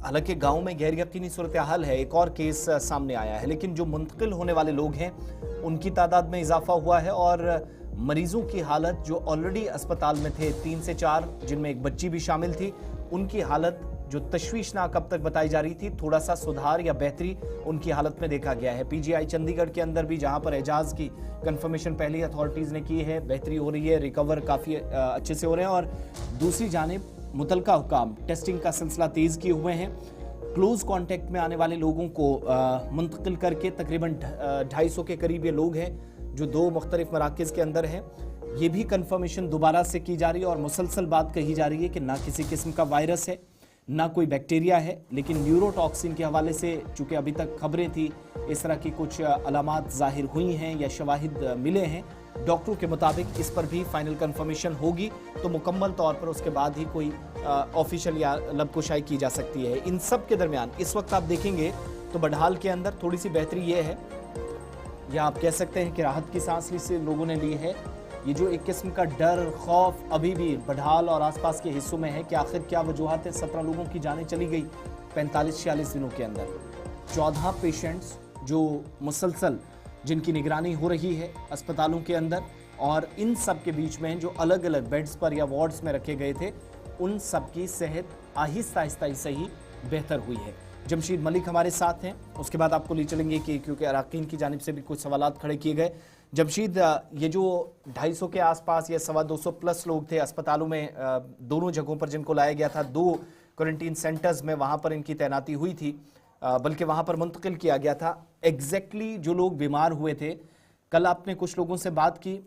हालांकि गांव में गैर यकीनी सूरत हाल है, एक और केस सामने आया है, लेकिन जो मुंतकिल होने वाले लोग हैं उनकी तादाद में इजाफा हुआ है और मरीजों की हालत जो ऑलरेडी अस्पताल में थे 3 से 4, जिनमें एक बच्ची भी शामिल थी, उनकी हालत जो तशवीशनाक अब तक बताई जा रही थी, थोड़ा सा सुधार या बेहतरी उनकी हालत में देखा गया है। पीजीआई चंडीगढ़ के अंदर भी, जहां पर एजाज की कंफर्मेशन पहले अथॉरिटीज ने की है, बेहतरी हो रही है, रिकवर काफ़ी अच्छे से हो रहे हैं। और दूसरी जानिब मुतलका हुकाम टेस्टिंग का सिलसिला तेज़ किए हुए हैं। क्लोज कांटेक्ट में आने वाले लोगों को मुंतकिल करके तकरीबन 250 के करीब ये लोग हैं जो 2 मुख्तलिफ मराकज़ के अंदर हैं। ये भी कंफर्मेशन दोबारा से की जा रही है और मुसलसल बात कही जा रही है कि ना किसी किस्म का वायरस है, ना कोई बैक्टीरिया है, लेकिन न्यूरोटॉक्सिन के हवाले से चूँकि अभी तक खबरें थी, इस तरह की कुछ अलामात जाहिर हुई हैं या शवाहिद मिले हैं। डॉक्टरों के मुताबिक इस पर भी फाइनल कंफर्मेशन होगी तो मुकम्मल तौर पर उसके बाद ही कोई ऑफिशियल या लबकुशाई की जा सकती है। इन सब के दरमियान इस वक्त आप देखेंगे तो बडहाल के अंदर थोड़ी सी बेहतरी ये है, या आप कह सकते हैं कि राहत की सांस से लोगों ने ली है। ये जो एक किस्म का डर, खौफ अभी भी बडहाल और आसपास के हिस्सों में है कि आखिर क्या वजूहत है। 17 लोगों की जानें चली गई 45-46 दिनों के अंदर। 14 पेशेंट्स जो मुसलसल जिनकी निगरानी हो रही है अस्पतालों के अंदर, और इन सब के बीच में जो अलग अलग बेड्स पर या वार्ड्स में रखे गए थे, उन सब की सेहत आहिस्ता आहिस्ता से ही बेहतर हुई है। जमशीद मलिक हमारे साथ हैं, उसके बाद आपको ले चलेंगे कि क्योंकि अराकीन की जानिब से भी कुछ सवालात खड़े किए गए। जमशीद, ये जो 250 के आसपास या 225 प्लस लोग थे अस्पतालों में, दोनों जगहों पर जिनको लाया गया था, 2 क्वारंटीन सेंटर्स में वहाँ पर इनकी तैनाती हुई थी, बल्कि वहाँ पर मुंतकिल किया गया था। एग्जैक्टली जो लोग बीमार हुए थे, कल आपने कुछ लोगों से बात की,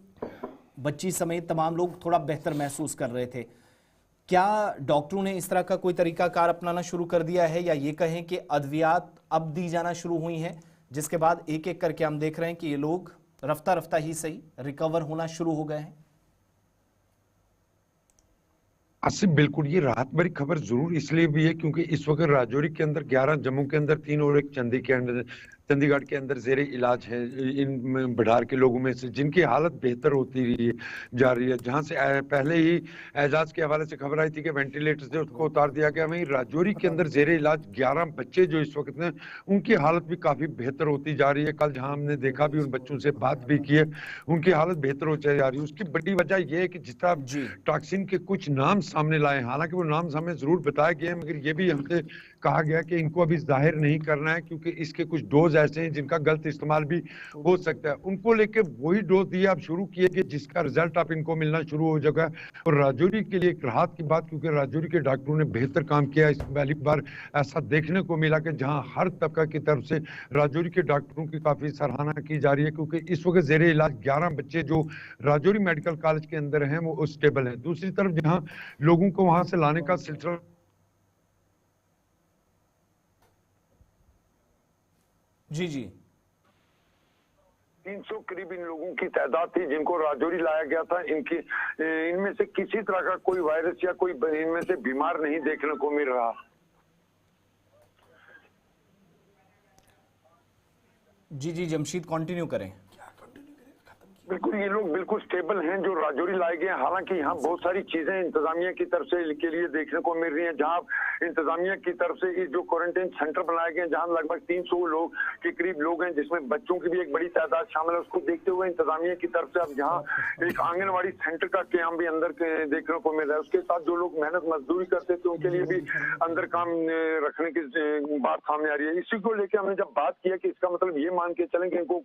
बच्ची समेत तमाम लोग थोड़ा बेहतर महसूस कर रहे थे। क्या डॉक्टरों ने इस तरह का कोई तरीकाकार अपनाना शुरू कर दिया है, या ये कहें कि अद्वियात अब दी जाना शुरू हुई हैं, जिसके बाद एक एक करके हम देख रहे हैं कि ये लोग रफ्ता रफ्ता ही सही रिकवर होना शुरू हो गए हैं? आसिफ, बिल्कुल ये राहत भरी खबर जरूर इसलिए भी है क्योंकि इस वक्त राजौरी के अंदर 11, जम्मू के अंदर 3 और एक चंडीगढ़ के अंदर जेरे इलाज है इन बिहार के लोगों में से, जिनकी हालत बेहतर होती रही जा रही है। जहां से पहले ही एजाज के हवाले से खबर आई थी कि वेंटिलेटर से उसको उतार दिया गया। वहीं राजौरी के अंदर जेरे इलाज 11 बच्चे जो इस वक्त हैं, उनकी हालत भी काफी बेहतर होती जा रही है। कल जहां हमने देखा भी, उन बच्चों से बात भी की है, उनकी हालत बेहतर होती जा रही है। उसकी बड़ी वजह यह है कि जिस तरह टॉक्सिन के कुछ नाम सामने लाए, हालांकि वो नाम हमें जरूर बताया गया, मगर ये भी हमसे कहा गया कि इनको अभी जाहिर नहीं करना है क्योंकि इसके कुछ डोज ऐसे हैं जिनका गलत इस्तेमाल भी हो सकता है। उनको लेके वही डोज दिए अब शुरू किए गए जिसका रिजल्ट अब इनको मिलना शुरू हो जाएगा। और राजौरी के लिए एक राहत की बात, क्योंकि राजौरी के डॉक्टरों ने बेहतर काम किया। इस पहली बार ऐसा देखने को मिला कि जहां हर तबका की तरफ से राजौरी के डॉक्टरों की काफी सराहना की जा रही है, क्योंकि इस वक्त जेरे इलाज 11 बच्चे जो राजौरी मेडिकल कॉलेज के अंदर हैं वो स्टेबल है। दूसरी तरफ जहां लोगों को वहां से लाने का सिलसिला जी 300 करीब इन लोगों की तादाद थी जिनको राजौरी लाया गया था। इनमें से किसी तरह का कोई वायरस या कोई इनमें से बीमार नहीं देखने को मिल रहा। जी जमशीद, कंटिन्यू करें। बिल्कुल, ये लोग बिल्कुल स्टेबल हैं जो राजौरी लाए गए। हालांकि यहाँ बहुत सारी चीजें इंतजामिया की तरफ से के लिए देखने को मिल रही हैं। जहाँ इंतजामिया की तरफ से इस जो क्वारंटाइन सेंटर बनाए गए, जहाँ लगभग 300 लोग के करीब लोग हैं, जिसमें बच्चों की भी एक बड़ी तादाद शामिल है। उसको देखते हुए इंतजामिया की तरफ से अब यहाँ एक आंगनबाड़ी सेंटर का क्याम भी अंदर देखने को मिल रहा है। उसके साथ जो लोग मेहनत मजदूरी करते थे उनके लिए भी अंदर काम रखने की बात सामने आ रही है। इसी को लेकर हमने जब बात किया कि इसका मतलब ये मान के चलें कि इनको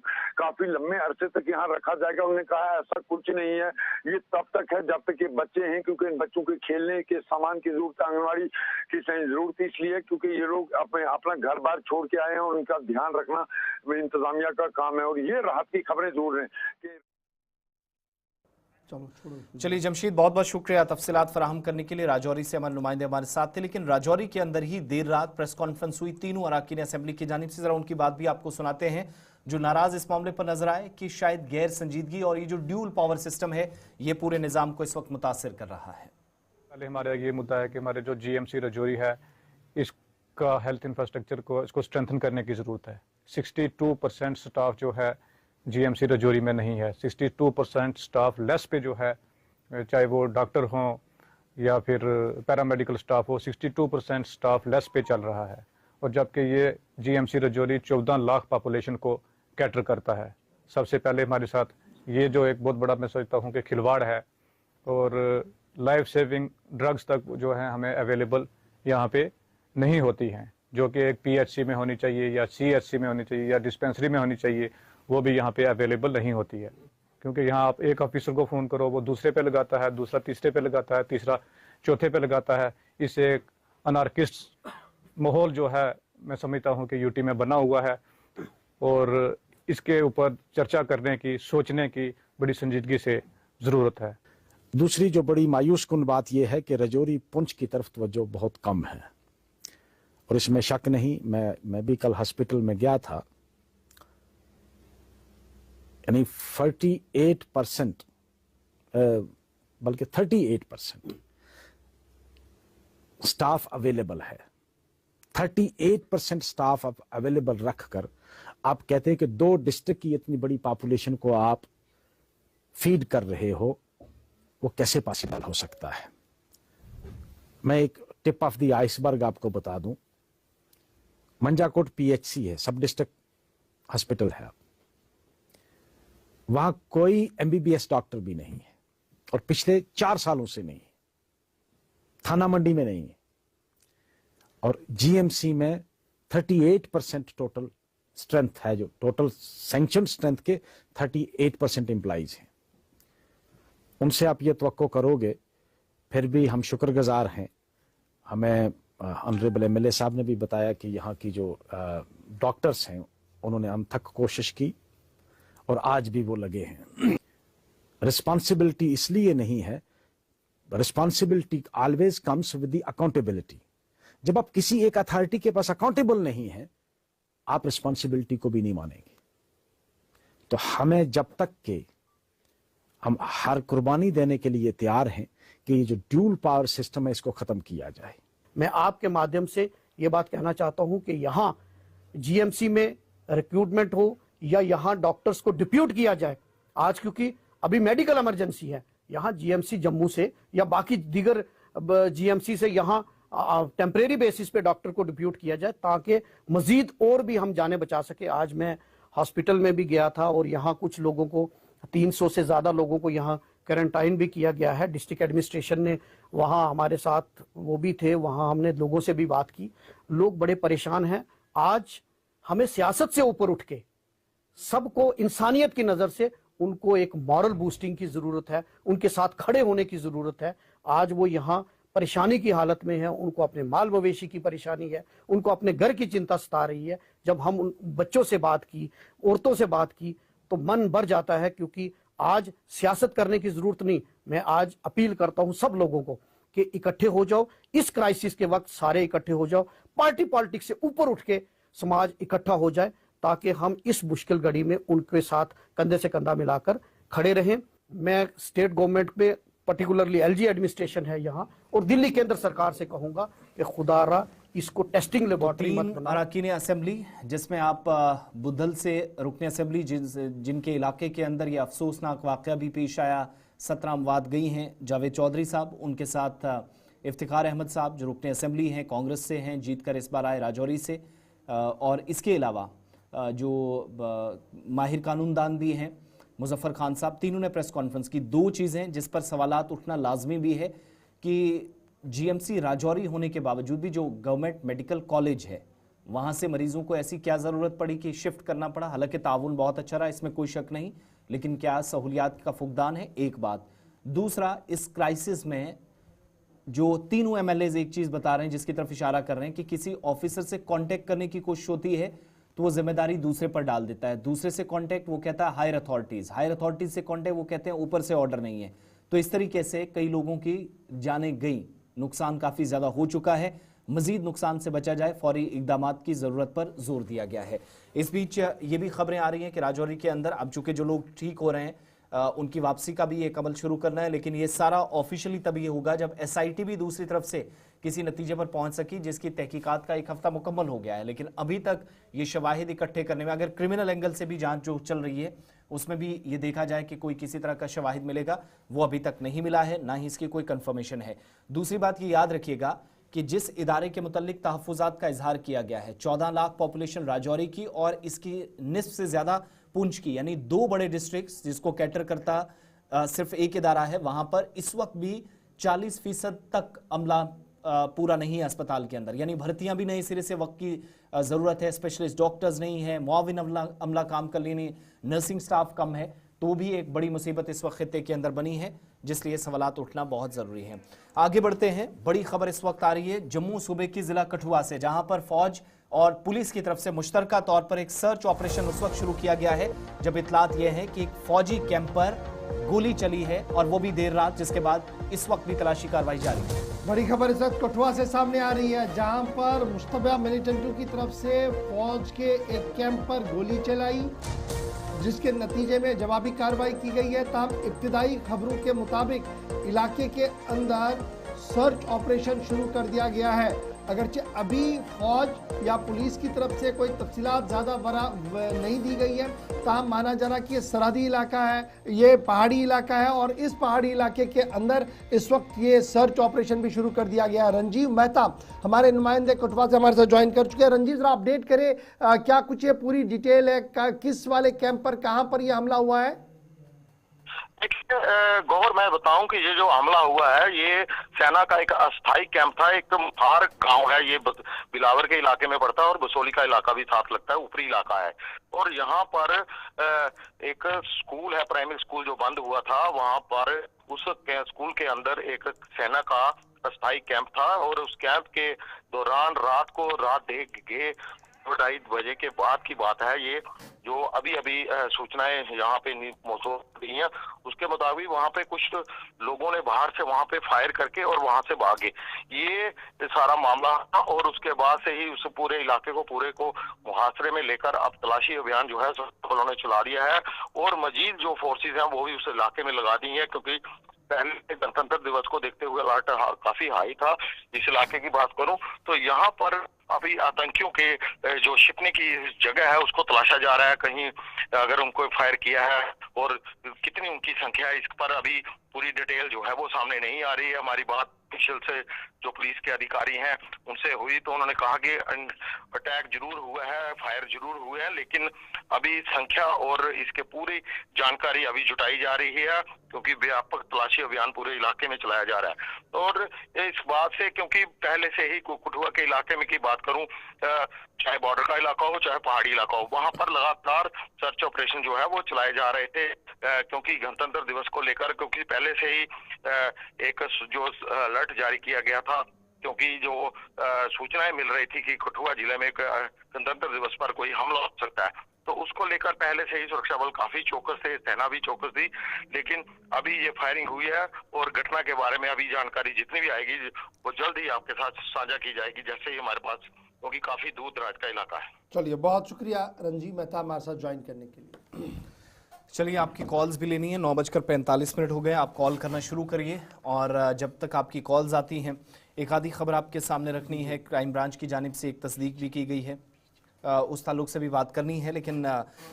काफी लंबे अरसे तक यहाँ रखा जाएगा, उन्होंने कहा ऐसा कुछ नहीं है, ये तब तक है जब तक ये बच्चे हैं, क्योंकि इन बच्चों के खेलने के सामान की जरूरत, आंगनबाड़ी की जरूरत इसलिए क्योंकि ये लोग अपना घर बार छोड़ के आए हैं और उनका ध्यान रखना इंतजामिया का काम है। और ये राहत की खबरें जरूर हैं कि चलिए जमशीद, बहुत बहुत शुक्रिया तफसीलात फराहम करने के लिए। राजौरी से हमारे नुमाइंदे हमारे साथ थे, लेकिन राजौरी के अंदर ही देर रात प्रेस कॉन्फ्रेंस हुई तीनों अराकीन असेंबली की जानिब से। जरा उनकी बात भी आपको सुनाते हैं जो नाराज इस मामले पर नजर आए कि शायद गैर संजीदगी और ये जो ड्यूल पावर सिस्टम है ये पूरे निजाम को इस वक्त मुतासिर कर रहा है। पहले हमारा ये मुद्दा है कि हमारे जो GMC राजौरी है इसका हेल्थ इंफ्रास्ट्रक्चर को इसको स्ट्रेंथन करने की ज़रूरत है। 62% स्टाफ जो है GMC राजौरी में नहीं है। 62% स्टाफ लेस पे जो है, चाहे वो डॉक्टर हों या फिर पैरामेडिकल स्टाफ हो, 62% स्टाफ लेस पे चल रहा है। और जबकि ये GMC राजौरी 14 लाख पॉपुलेशन को कैटर करता है। सबसे पहले हमारे साथ ये जो एक बहुत बड़ा मैं सोचता हूँ कि खिलवाड़ है, और लाइफ सेविंग ड्रग्स तक जो है हमें अवेलेबल यहाँ पे नहीं होती हैं, जो कि एक PHC में होनी चाहिए या CHC में होनी चाहिए या डिस्पेंसरी में होनी चाहिए, वो भी यहाँ पे अवेलेबल नहीं होती है। क्योंकि यहाँ आप एक ऑफिसर को फ़ोन करो, वो दूसरे पे लगाता है, दूसरा तीसरे पे लगाता है, तीसरा चौथे पे लगाता है। इससे एक अनार्किस्ट माहौल जो है मैं समझता हूँ कि यूटी में बना हुआ है, और इसके ऊपर चर्चा करने की, सोचने की बड़ी संजीदगी से ज़रूरत है। दूसरी जो बड़ी मायूस कुन बात यह है कि राजौरी पुंछ की तरफ तवज्जो बहुत कम है, और इसमें शक नहीं। मैं भी कल हॉस्पिटल में गया था, यानी 48% बल्कि 38% स्टाफ अवेलेबल है। 38% स्टाफ अब अवेलेबल रखकर आप कहते हैं कि 2 डिस्ट्रिक्ट की इतनी बड़ी पॉपुलेशन को आप फीड कर रहे हो, वो कैसे पॉसिबल हो सकता है? मैं एक टिप ऑफ द आइसबर्ग आपको बता दूं। मंजाकोट PHC है, सब डिस्ट्रिक्ट हॉस्पिटल है, वहां कोई MBBS डॉक्टर भी नहीं है, और पिछले 4 सालों से नहीं है। थाना मंडी में नहीं है, और GMC में 38% टोटल स्ट्रेंथ है, जो टोटल सैंक्शन स्ट्रेंथ के 38% एम्प्लॉइज हैं। उनसे आप ये तवक्को करोगे, फिर भी हम शुक्रगुजार हैं। हमें ऑनरेबल MLA साहब ने भी बताया कि यहाँ की जो डॉक्टर्स हैं उन्होंने अनथक कोशिश की, और आज भी वो लगे हैं। रिस्पॉन्सिबिलिटी इसलिए नहीं है, responsibility always comes with the accountability. जब आप किसी एक अथॉरिटी के पास अकाउंटेबल नहीं है, आप रिस्पॉन्सिबिलिटी को भी नहीं मानेंगे। तो हमें जब तक के हम हर कुर्बानी देने के लिए तैयार हैं कि ये जो ड्यूल पावर सिस्टम है इसको खत्म किया जाए। मैं आपके माध्यम से ये बात कहना चाहता हूं कि यहाँ जीएमसी में रिक्रूटमेंट हो या यहाँ डॉक्टर्स को डिप्यूट किया जाए, आज क्योंकि अभी मेडिकल इमरजेंसी है, यहाँ जीएमसी जम्मू से या बाकी दीगर जीएमसी से यहाँ टेम्परेरी बेसिस पे डॉक्टर को डिप्यूट किया जाए ताकि मजीद और भी हम जाने बचा सके। आज मैं हॉस्पिटल में भी गया था और यहाँ कुछ लोगों को 300 से ज्यादा लोगों को यहाँ क्वारंटाइन भी किया गया है। डिस्ट्रिक्ट एडमिनिस्ट्रेशन ने वहाँ हमारे साथ वो भी थे, वहाँ हमने लोगों से भी बात की, लोग बड़े परेशान हैं। आज हमें सियासत से ऊपर उठ के सबको इंसानियत की नजर से उनको एक मॉरल बूस्टिंग की जरूरत है, उनके साथ खड़े होने की जरूरत है। आज वो यहाँ परेशानी की हालत में है, उनको अपने माल मवेशी की परेशानी है, उनको अपने घर की चिंता सता रही है। जब हम उन बच्चों से बात की, औरतों से बात की, तो मन भर जाता है, क्योंकि आज सियासत करने की जरूरत नहीं। मैं आज अपील करता हूं सब लोगों को कि इकट्ठे हो जाओ, इस क्राइसिस के वक्त सारे इकट्ठे हो जाओ, पार्टी पॉलिटिक्स से ऊपर उठ के समाज इकट्ठा हो जाए ताकि हम इस मुश्किल घड़ी में उनके साथ कंधे से कंधा मिलाकर खड़े रहें। मैं स्टेट गवर्नमेंट में पर्टिकुलरली एलजी एडमिनिस्ट्रेशन है यहाँ और दिल्ली केंद्र सरकार से कहूंगा कि खुदारा इसको टेस्टिंग लेबोरेटरी मत बनाओ। अरकान असेंबली जिसमें आप बुद्धल से रुकने असेंबली जिनके इलाके के अंदर ये अफसोसनाक वाकया भी पेश आया, 17 अमवात गई हैं। जावेद चौधरी साहब, उनके साथ इफ्तिखार अहमद साहब जो रुकने असेंबली हैं, कांग्रेस से हैं, जीत कर इस बार आए राजौरी से, और इसके अलावा जो माहिर कानूनदान भी हैं मुजफ्फर खान साहब, तीनों ने प्रेस कॉन्फ्रेंस की। दो चीज़ें जिस पर सवालात उठना लाजमी भी है कि जीएमसी राजौरी होने के बावजूद भी जो गवर्नमेंट मेडिकल कॉलेज है वहाँ से मरीजों को ऐसी क्या ज़रूरत पड़ी कि शिफ्ट करना पड़ा। हालांकि ताउन बहुत अच्छा रहा, इसमें कोई शक नहीं, लेकिन क्या सहूलियात का फुकदान है, एक बात। दूसरा, इस क्राइसिस में जो तीनों एमएलएज एक चीज़ बता रहे हैं जिसकी तरफ इशारा कर रहे हैं कि किसी ऑफिसर से कॉन्टेक्ट करने की कोशिश होती है तो वो जिम्मेदारी दूसरे पर डाल देता है, दूसरे से कांटेक्ट वो कहता है हायर अथॉरिटीज से कांटेक्ट वो कहते हैं ऊपर से ऑर्डर नहीं है। तो इस तरीके से कई लोगों की जानें गई, नुकसान काफ़ी ज़्यादा हो चुका है। मजीद नुकसान से बचा जाए, फौरी इकदामात की ज़रूरत पर जोर दिया गया है। इस बीच ये भी खबरें आ रही हैं कि राजौरी के अंदर अब चूंकि जो लोग ठीक हो रहे हैं उनकी वापसी का भी एक अमल शुरू करना है, लेकिन ये सारा ऑफिशियली तभी होगा जब एसआईटी भी दूसरी तरफ से किसी नतीजे पर पहुंच सकी, जिसकी तहकीकात का एक हफ्ता मुकम्मल हो गया है। लेकिन अभी तक ये शवाहिद इकट्ठे करने में, अगर क्रिमिनल एंगल से भी जांच जो चल रही है उसमें भी ये देखा जाए कि कोई किसी तरह का शवाहिद मिलेगा, वो अभी तक नहीं मिला है, ना ही इसकी कोई कंफर्मेशन है। दूसरी बात ये याद रखिएगा कि जिस इदारे के मुतल्लिक तहफ़्फ़ुज़ात का इजहार किया गया है, 14 लाख पॉपुलेशन राजौरी की और इसकी निस्फ से ज़्यादा पुंछ की, यानी 2 बड़े डिस्ट्रिक्ट जिसको कैटर करता सिर्फ एक इदारा है, वहां पर इस वक्त भी 40% तक अमला पूरा नहीं है अस्पताल के अंदर, यानी भर्तियां भी नए सिरे से वक्त की ज़रूरत है, स्पेशलिस्ट डॉक्टर्स नहीं है, मुआविन अमला काम कर लेने, नर्सिंग स्टाफ कम है, तो भी एक बड़ी मुसीबत इस वक्त खित्ते के अंदर बनी है, जिसलिए सवालात उठना बहुत ज़रूरी है। आगे बढ़ते हैं, बड़ी खबर इस वक्त आ रही है जम्मू सूबे की ज़िला कठुआ से, जहां पर फौज और पुलिस की तरफ से मुश्तरका तौर पर एक सर्च ऑपरेशन उस वक्त शुरू किया गया है जब इतलात यह है कि एक फौजी कैंप पर गोली चली है, और वो भी देर रात, जिसके बाद इस वक्त भी तलाशी कार्रवाई जारी है। बड़ी खबर इस वक्त कठुआ से सामने आ रही है, जहां पर मुश्तबा मिलिटेंटों की तरफ से फौज के एक कैंप पर गोली चलाई, जिसके नतीजे में जवाबी कार्रवाई की गई है। ताहम इब्तिदाई खबरों के मुताबिक इलाके के अंदर सर्च ऑपरेशन शुरू कर दिया गया है। अगरचे अभी फौज या पुलिस की तरफ से कोई तफसीलात ज़्यादा नहीं दी गई है, ताहम माना जा रहा कि ये सरहदी इलाका है, ये पहाड़ी इलाका है, और इस पहाड़ी इलाके के अंदर इस वक्त ये सर्च ऑपरेशन भी शुरू कर दिया गया है। रंजीव मेहता हमारे नुमाइंदे कठुआ से हमारे साथ ज्वाइन कर चुके हैं। रंजीव, जरा अपडेट करें, क्या कुछ ये पूरी डिटेल है, किस वाले कैंप पर, कहाँ पर यह हमला हुआ है? गौर, मैं बताऊं कि ये जो हमला हुआ है ये सेना का एक अस्थाई कैंप था। एक मुफार गांव है, ये बिलावर के इलाके में पड़ता है और बसोली का इलाका भी साथ लगता है, ऊपरी इलाका है। और यहाँ पर एक स्कूल है, प्राइमरी स्कूल जो बंद हुआ था, वहां पर उस स्कूल के अंदर एक सेना का अस्थाई कैंप था, और उस कैंप के दौरान रात देख के 2:30 के बाद की बात है ये, जो अभी अभी सूचनाएं यहाँ पे मौसूल हुई हैं, उसके मुताबिक वहाँ पे कुछ लोगों ने बाहर से वहाँ पे फायर करके और वहाँ से भागे, ये सारा मामला था। और उसके बाद से ही उस पूरे इलाके को मुहासरे में लेकर अब तलाशी अभियान जो है उन्होंने चला दिया है और मजीद जो फोर्सेज हैं वो भी उस इलाके में लगा दी है, क्योंकि पहले गणतंत्र दिवस को देखते हुए अलर्ट काफी हाई था। इस इलाके की बात करूं तो यहाँ पर अभी आतंकियों के जो छिपने की जगह है उसको तलाशा जा रहा है, कहीं अगर उनको फायर किया है और कितनी उनकी संख्या है, इस पर अभी पूरी डिटेल जो है वो सामने नहीं आ रही है। हमारी बात ऑफिशियल से जो पुलिस के अधिकारी हैं उनसे हुई तो उन्होंने कहा कि अटैक जरूर हुआ है, फायर जरूर हुए हैं, लेकिन अभी संख्या और इसके पूरी जानकारी अभी जुटाई जा रही है, क्योंकि व्यापक तलाशी अभियान पूरे इलाके में चलाया जा रहा है। और इस बात से, क्योंकि पहले से ही कठुआ के इलाके में की बात करूं, चाहे बॉर्डर का इलाका हो चाहे पहाड़ी इलाका हो, वहां पर लगातार सर्च ऑपरेशन जो है वो चलाए जा रहे थे, क्योंकि गणतंत्र दिवस को लेकर, क्योंकि पहले से ही एक जो अलर्ट जारी किया गया था, क्योंकि जो सूचनाएं मिल रही थी कि कठुआ जिले में गणतंत्र दिवस पर कोई हमला हो सकता है, तो उसको लेकर पहले से ही सुरक्षा बल काफी चौकस थे, सेना भी चौकस थी। लेकिन अभी ये फायरिंग हुई है और घटना के बारे में अभी जानकारी जितनी भी आएगी वो जल्द ही आपके साथ साझा की जाएगी, जैसे ही हमारे पास, क्योंकि काफी दूर दराज का इलाका है। चलिए, बहुत शुक्रिया रंजीत मेहता हमारे साथ ज्वाइन करने के लिए। चलिए, आपकी कॉल्स भी लेनी है। 9:45 हो गए, आप कॉल करना शुरू करिए और जब तक आपकी कॉल्स आती हैं एक आधी खबर आपके सामने रखनी है। क्राइम ब्रांच की जानिब से एक तस्दीक भी की गई है, उस ताल्लुक से भी बात करनी है, लेकिन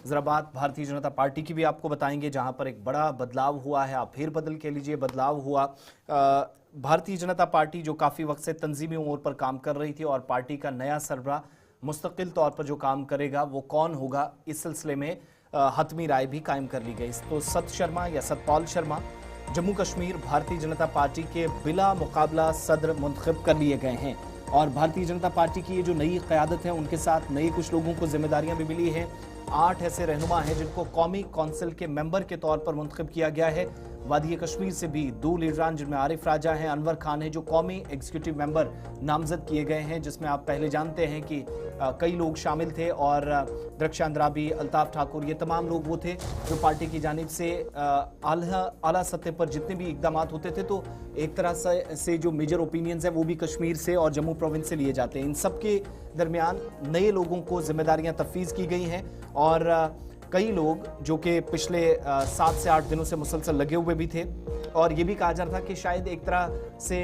ज़रा बात भारतीय जनता पार्टी की भी आपको बताएंगे, जहां पर एक बड़ा बदलाव हुआ है। आप फिर बदल के लीजिए, बदलाव हुआ। भारतीय जनता पार्टी जो काफ़ी वक्त से तंजीमी उमूर पर काम कर रही थी और पार्टी का नया सरबराह मुस्तकिल तौर पर जो काम करेगा वो कौन होगा, इस सिलसिले में हतमी राय भी कायम कर ली गई। तो सत शर्मा या सतपाल शर्मा जम्मू कश्मीर भारतीय जनता पार्टी के बिला मुकाबला सदर मुंतखब कर लिए गए हैं और भारतीय जनता पार्टी की ये जो नई क़यादत है उनके साथ नए कुछ लोगों को जिम्मेदारियां भी मिली हैं। 8 ऐसे रहनुमा हैं जिनको कौमी कौंसिल के मेंबर के तौर पर मुंतखब किया गया है। वादी कश्मीर से भी 2 लीडरान जिनमें आरिफ राजा हैं, अनवर खान है, जो कौमी एग्जीक्यूटिव मेंबर नामजद किए गए हैं, जिसमें आप पहले जानते हैं कि कई लोग शामिल थे और दरख्शान द्राबी, अल्ताफ ठाकुर, ये तमाम लोग वो थे जो पार्टी की जानिब से आला सतह पर जितने भी इकदाम होते थे तो एक तरह से जो मेजर ओपिनियंस हैं वो भी कश्मीर से और जम्मू प्रोविंस से लिए जाते हैं। इन सब के दरमियान नए लोगों को जिम्मेदारियां तफवीज़ की गई हैं और कई लोग जो कि पिछले 7 से 8 दिनों से मुसलसल लगे हुए भी थे और ये भी कहा जा रहा था कि शायद एक तरह से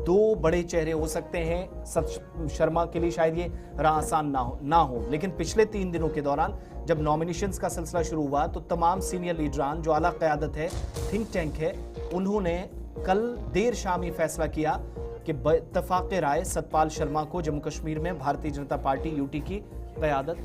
2 बड़े चेहरे हो सकते हैं। सत शर्मा के लिए शायद ये राह आसान ना हो, लेकिन पिछले 3 दिनों के दौरान जब नॉमिनेशंस का सिलसिला शुरू हुआ तो तमाम सीनियर लीडरान जो आला क़यादत है, थिंक टैंक है, उन्होंने कल देर शाम ये फैसला किया कि इत्तेफाक राय सतपाल शर्मा को जम्मू कश्मीर में भारतीय जनता पार्टी यूटी की क़यादत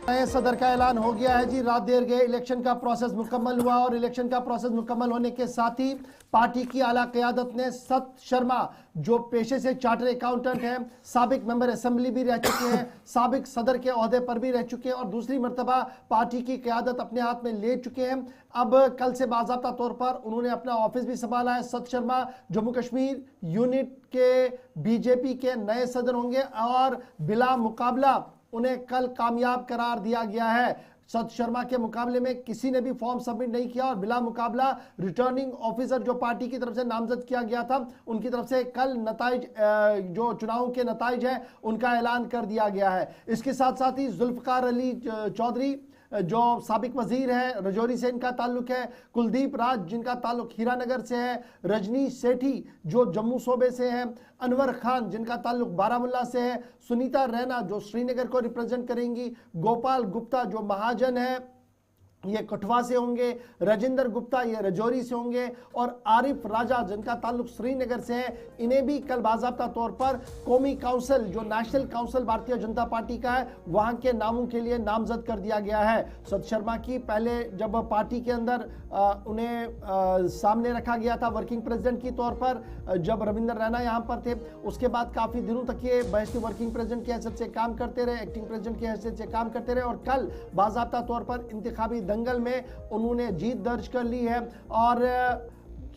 नए सदर का ऐलान हो गया है जी। रात देर गए इलेक्शन का प्रोसेस मुकम्मल हुआ और इलेक्शन का प्रोसेस मुकम्मल होने के साथ ही पार्टी की आला क़यादत ने सत शर्मा जो पेशे से चार्टर अकाउंटेंट हैं, साबिक मेंबर असेंबली भी रह चुके हैं, साबिक सदर के ओहदे पर भी रह चुके हैं और दूसरी मरतबा पार्टी की क़यादत अपने हाथ में ले चुके हैं। अब कल से बाज़ाब्ता तौर पर उन्होंने अपना ऑफिस भी संभाला है। सत शर्मा जम्मू कश्मीर यूनिट के बीजेपी के नए सदर होंगे और बिला मुकाबला उन्हें कल कामयाब करार दिया गया है। सत शर्मा के मुकाबले में किसी ने भी फॉर्म सबमिट नहीं किया और बिला मुकाबला रिटर्निंग ऑफिसर जो पार्टी की तरफ से नामजद किया गया था उनकी तरफ से कल नताइज जो चुनाव के नताइज हैं उनका ऐलान कर दिया गया है। इसके साथ साथ ही जुल्फ़िकार अली चौधरी जो साबिक वजीर है रजौरी से इनका ताल्लुक है, कुलदीप राज जिनका ताल्लुक हीरानगर से है, रजनीश सेठी जो जम्मू सूबे से हैं, अनवर खान जिनका ताल्लुक बारामुल्ला से है, सुनीता रैना जो श्रीनगर को रिप्रेजेंट करेंगी, गोपाल गुप्ता जो महाजन है ये कठवा से होंगे, राजेंद्र गुप्ता ये रजौरी से होंगे और आरिफ राजा जिनका ताल्लुक श्रीनगर से है, इन्हें भी कल बाज़ाब्ता तौर पर कौमी काउंसिल जो national council Bharatiya Janata party का है वहां के नामों के लिए नामजद कर दिया गया है। सत शर्मा की पहले जब पार्टी के अंदर उन्हें सामने रखा गया था वर्किंग प्रेसिडेंट के तौर पर, जब रविंद्र रैना यहाँ पर थे, उसके बाद काफ़ी दिनों तक ये बहस वर्किंग प्रेसिडेंट की हैसियत से काम करते रहे, एक्टिंग प्रेसिडेंट की हैसियत से काम करते रहे और कल बाज़ाब्ता तौर पर इंतखाबी दंगल में उन्होंने जीत दर्ज कर ली है। और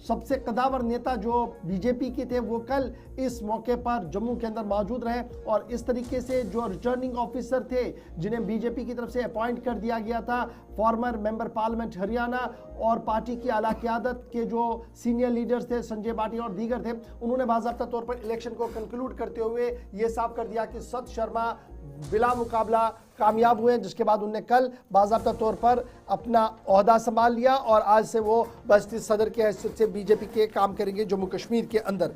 सबसे कदावर नेता जो बीजेपी के थे वो कल इस मौके पर जम्मू के अंदर मौजूद रहे और इस तरीके से जो रिटर्निंग ऑफिसर थे जिन्हें बीजेपी की तरफ से अपॉइंट कर दिया गया था, फॉर्मर मेंबर पार्लियामेंट हरियाणा और पार्टी की आला क़यादत के जो सीनियर लीडर्स थे संजय बाटी और दीगर थे, उन्होंने बाज़ाब्ता तौर पर इलेक्शन को कंक्लूड करते हुए ये साफ कर दिया कि सत शर्मा बिला मुकाबला कामयाब हुए, जिसके बाद उन्होंने कल बाज़ाब्ता तौर पर अपना ओहदा संभाल लिया और आज से वो बस्ती सदर के हैसियत से बीजेपी के काम करेंगे जम्मू कश्मीर के अंदर।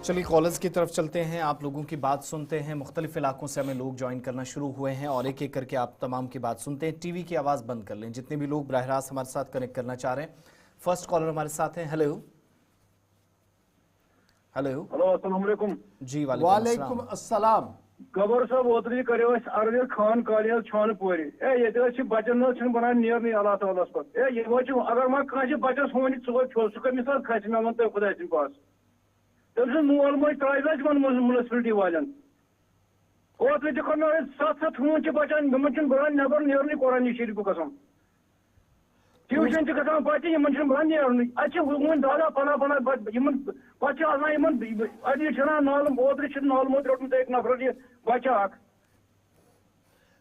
चलिए कॉलेज की तरफ चलते हैं, आप लोगों की बात सुनते हैं। मुख्तलिफ इलाकों से हमें लोग ज्वाइन करना शुरू हुए हैं और एक एक करके आप तमाम की बात सुनते हैं। टीवी की आवाज़ बंद कर लें जितने भी लोग बराह रास्त हमारे साथ कनेक्ट करना चाह रहे हैं। फर्स्ट कॉलर हमारे साथ हैं। हेलो हेलो हेलो अस्सलाम वालेकुम। जी वालेकुम अस्सलाम। गबर साहब ओतरी करो अर्ज खान कॉलेज छान पोरी ये बचन बनान नेरन अल्लाह ताला पे ये अगर मैं कह बचस वन सह कर मिसाल खस मे वन तुम खुदा सिंह पास तम मोल मोज त्राज म्यूनसिपलिटी वालन ओतरी कर 7 हून बचान बनान नबर नेरन कुरान शरीफ कसम ट्यूशन गसान पे बनान नेरन वन दादा पना पना अजी नालम ओतरी नाल मोत रोटमुत एक नफर ये बच्चा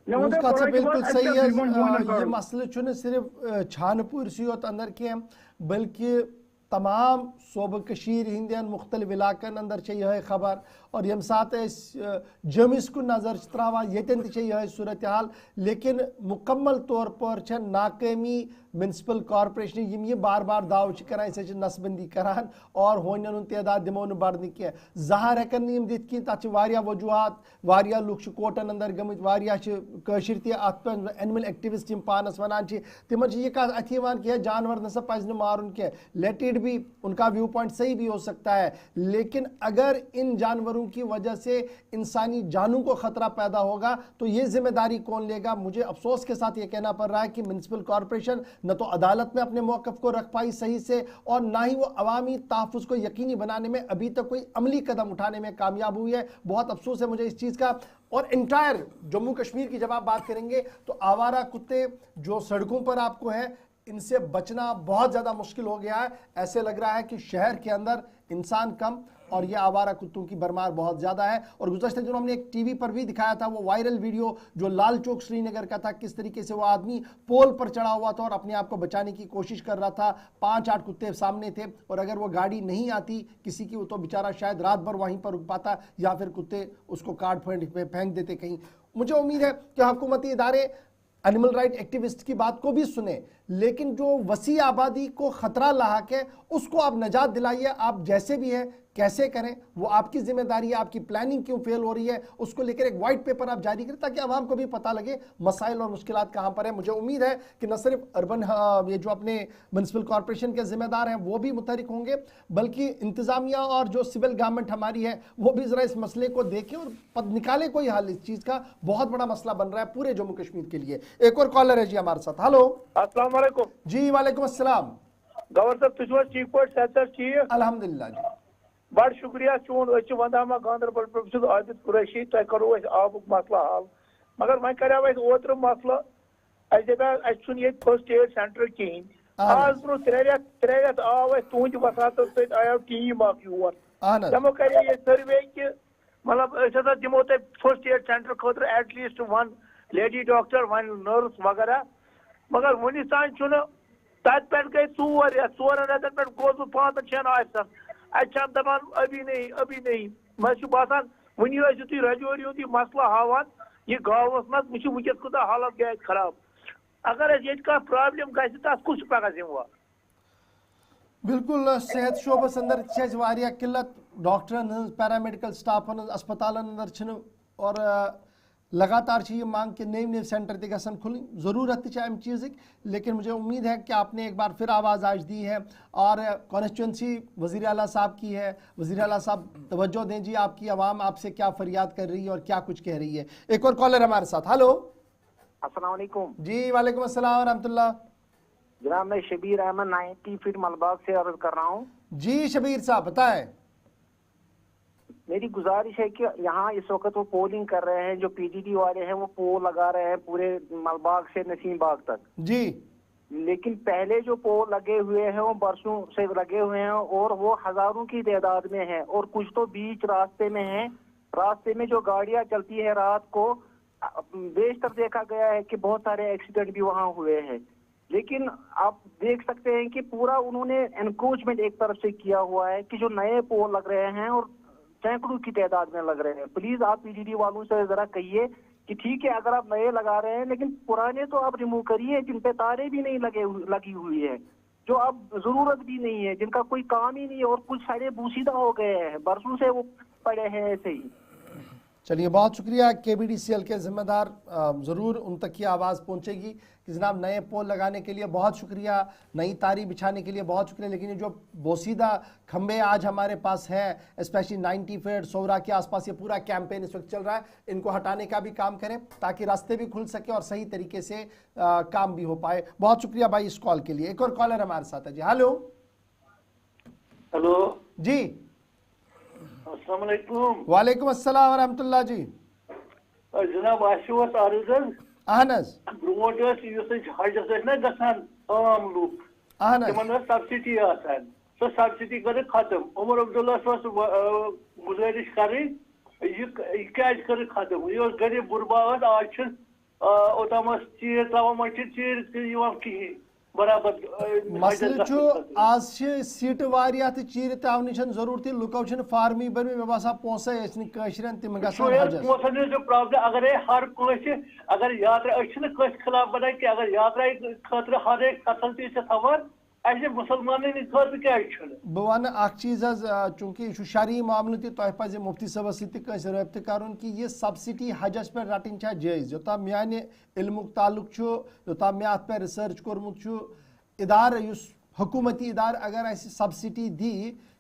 बिल्कुल सही है। ये मसले सिर्फ छानपुर योत अंदर के बल्कि तमाम सोब कशीर हिंदन मुख्तलिफ इलाकन अंदर यह खबर और यम साथ जमिस को नजर त्रावान यतन यह सूरत हाल, लेकिन मुकम्मल तौर पर नाकामी म्यूनसिपल कॉर्पोरेशन यम ये बार बार दाव करान सह नसबंदी करान और होन हूं तादाद दिमो न बढ़ने कह जहार हेकन यम दित कह तथ वजूहत वारिया लुक कोर्टन अंदर गमित वारिया कशिर तथ एनिमल एक्टिविस्ट यम पानस वनान तिमन यह कथ अथ कह जानवर नसा पज मारुन कह, लेट इट भी उनका व्यू पॉइंट सही भी हो सकता है, लेकिन अगर इन जानवरों की वजह से इंसानी जानों को खतरा पैदा होगा तो ये जिम्मेदारी कौन लेगा। मुझे अफसोस के साथ ये कहना पड़ रहा है कि म्यूनसिपल कॉर्पोरेशन न तो अदालत में अपने मौक़िफ़ को रख पाई सही से और ना ही वो अवामी तहफ़्फ़ुज़ को यकीनी बनाने में अभी तक कोई अमली कदम उठाने में कामयाब हुई है। बहुत अफसोस है मुझे इस चीज़ का। और इंटायर जम्मू कश्मीर की जब आप बात करेंगे तो आवारा कुत्ते जो सड़कों पर आपको है इनसे बचना बहुत ज़्यादा मुश्किल हो गया है। ऐसे लग रहा है कि शहर के अंदर इंसान कम और ये आवारा कुत्तों की भरमार बहुत ज़्यादा है। और गुज़श्ते दिनों हमने एक टीवी पर भी दिखाया था वो वायरल वीडियो जो लाल चौक श्रीनगर का था, किस तरीके से वो आदमी पोल पर चढ़ा हुआ था और अपने आप को बचाने की कोशिश कर रहा था। 5-8 कुत्ते सामने थे और अगर वो गाड़ी नहीं आती किसी की तो बेचारा शायद रात भर वहीं पर रुक पाता या फिर कुत्ते उसको काट फेंक देते कहीं। मुझे उम्मीद है कि हुकूमती इदारे एनिमल राइट एक्टिविस्ट की बात को भी सुने, लेकिन जो वसी आबादी को खतरा लाक है उसको आप नजात दिलाइए। आप जैसे भी हैं कैसे करें वो आपकी जिम्मेदारी है। आपकी प्लानिंग क्यों फेल हो रही है उसको लेकर एक वाइट पेपर आप जारी करें ताकि आवाम को भी पता लगे मसाइल और मुश्किलात कहाँ पर है। मुझे उम्मीद है कि न सिर्फ अर्बन ये जो अपने म्यूनसिपल कॉर्पोरेशन के जिम्मेदार हैं वो भी मुतहरिक होंगे, बल्कि इंतजामिया और जो सिविल गवर्नमेंट हमारी है वो भी ज़रा इस मसले को देखें और निकाले कोई हल। इस चीज़ का बहुत बड़ा मसला बन रहा है पूरे जम्मू कश्मीर के लिए। एक और कॉलर है जी हमारे साथ। हेलो अस्सलाम वालेकुम। जी वालेकुम अस्सलाम। गवर साहब तुझ ठीक पे ठीक अल्हम्दुलिल्लाह जी बड़ शुक्रिया चून वंदामा गांधरबल पे आबिद कुरैशी तह करो आबुक मसला हल, मगर वह करो ओतर मसला दपान ये फर्स्ट एड सेंटर कहें। आज ब्रो 3 रेत आव तुंद वसात आयो टीम योर तमो करे सर्वे कि मतलब दिमो तुम फर्स्ट एड सेंटर खुद एटलीस्ट 1 लेडी डॉक्टर 1 नर्स वगैरह, मगर वन तान तत पे गई 4 रेतन पे गोस 5-6 ऑफिसर दपान अभी नहीं मैं बासान वनी तुम रजौरी मसला हावान ये गाँव मत मुझे वुनकस कूत हालत गए खराब अगर ये प्रॉब्लम गि तथ कुछ पगह जिम्मेवार बिल्कुल सेहत शोबस अंदर किल्लत डॉक्टरन पैरामेडिकल स्टाफन अस्पतालन अंदर और लगातार ये मांग के नए नए सेंटर तक गसन खुल ज़रूरत अम चीज़ लेकिन मुझे उम्मीद है कि आपने एक बार फिर आवाज़ आज दी है और कॉन्स्टिट्यूंसी वज़ीर आला साहब की है। वज़ीर आला साहब तवज्जो दें जी, आपकी आवाम आपसे क्या फरियाद कर रही है और क्या कुछ कह रही है। एक और कॉलर हमारे साथ। हेलो, अस्सलाम वालेकुम जी। वालेकुम अस्सलाम रहमतुल्लाह। जनाब मैं शबीर अहमद 90 फीट मलबाग से अर्ज कर रहा हूँ। जी शबीर साहब बताएं। मेरी गुजारिश है कि यहाँ इस वक्त वो पोलिंग कर रहे हैं, जो पीडीडी वाले हैं वो पोल लगा रहे हैं पूरे मलबाग से नसीम बाग तक जी, लेकिन पहले जो पोल लगे हुए हैं वो बरसों से लगे हुए हैं और वो हजारों की तादाद में है और कुछ तो बीच रास्ते में है। रास्ते में जो गाड़ियां चलती है रात को बेशतर देखा गया है कि बहुत सारे एक्सीडेंट भी वहाँ हुए हैं। लेकिन आप देख सकते हैं कि पूरा उन्होंने एनक्रोचमेंट एक तरफ से किया हुआ है कि जो नए पोल लग रहे हैं और सैकड़ों की तादाद में लग रहे हैं। प्लीज आप पीडीडी वालों से जरा कहिए कि ठीक है अगर आप नए लगा रहे हैं लेकिन पुराने तो आप रिमूव करिए जिन पे तारे भी नहीं लगी हुई है, जो अब जरूरत भी नहीं है, जिनका कोई काम ही नहीं है और कुछ सारे बूसीदा हो गए हैं, बरसों से वो पड़े हैं ऐसे ही। चलिए बहुत शुक्रिया। केबीडीसीएल के जिम्मेदार ज़रूर उन तक की आवाज़ पहुंचेगी कि जनाब नए पोल लगाने के लिए बहुत शुक्रिया, नई तारी बिछाने के लिए बहुत शुक्रिया, लेकिन ये जो बोसीदा खंबे आज हमारे पास हैं स्पेशली 90 फीट सोवरा के आसपास, ये पूरा कैंपेन इस वक्त चल रहा है, इनको हटाने का भी काम करें ताकि रास्ते भी खुल सके और सही तरीके से काम भी हो पाए। बहुत शुक्रिया भाई इस कॉल के लिए। एक और कॉलर हमारे साथ है जी। हेलो हेलो जी। अस्सलाम वालेकुम। वालेकुम अस्सलाम वरहमतुल्लाह जी। जनाब अर्ज अहन ब्रोट हजस ना गसान आम लूक तिमन सब्सिडी सो सब्सिडी कर खत्म। उमर अब्दुल्ला गुजारिश कर कर खत्म। यह गरीब गुरबा आज ओतम चीर तवह चीर कहें बराबर मसले आज सीट वारिया तो चीर तव नश जरूरत लुको फार्मी बन मे बसा पोसे तिम प्रॉब्लम अगर हर अगर यात्रा खिलाफ बना कि अगर यात्रा खतर हर एक फैसिलिटी थवान मुसलमान क्या बह वन चीज चूंकि यह शरई मामल तह पे मुफ्ती सबस रब्त कर कि यह सब्सिडी हजस पे रटन जायज़। योता माने इल्मुक ताल्लुक योता मे अत पे रिसर्च कोर्मुत इदार हुकूमती इदार अगर सब्सिडी दी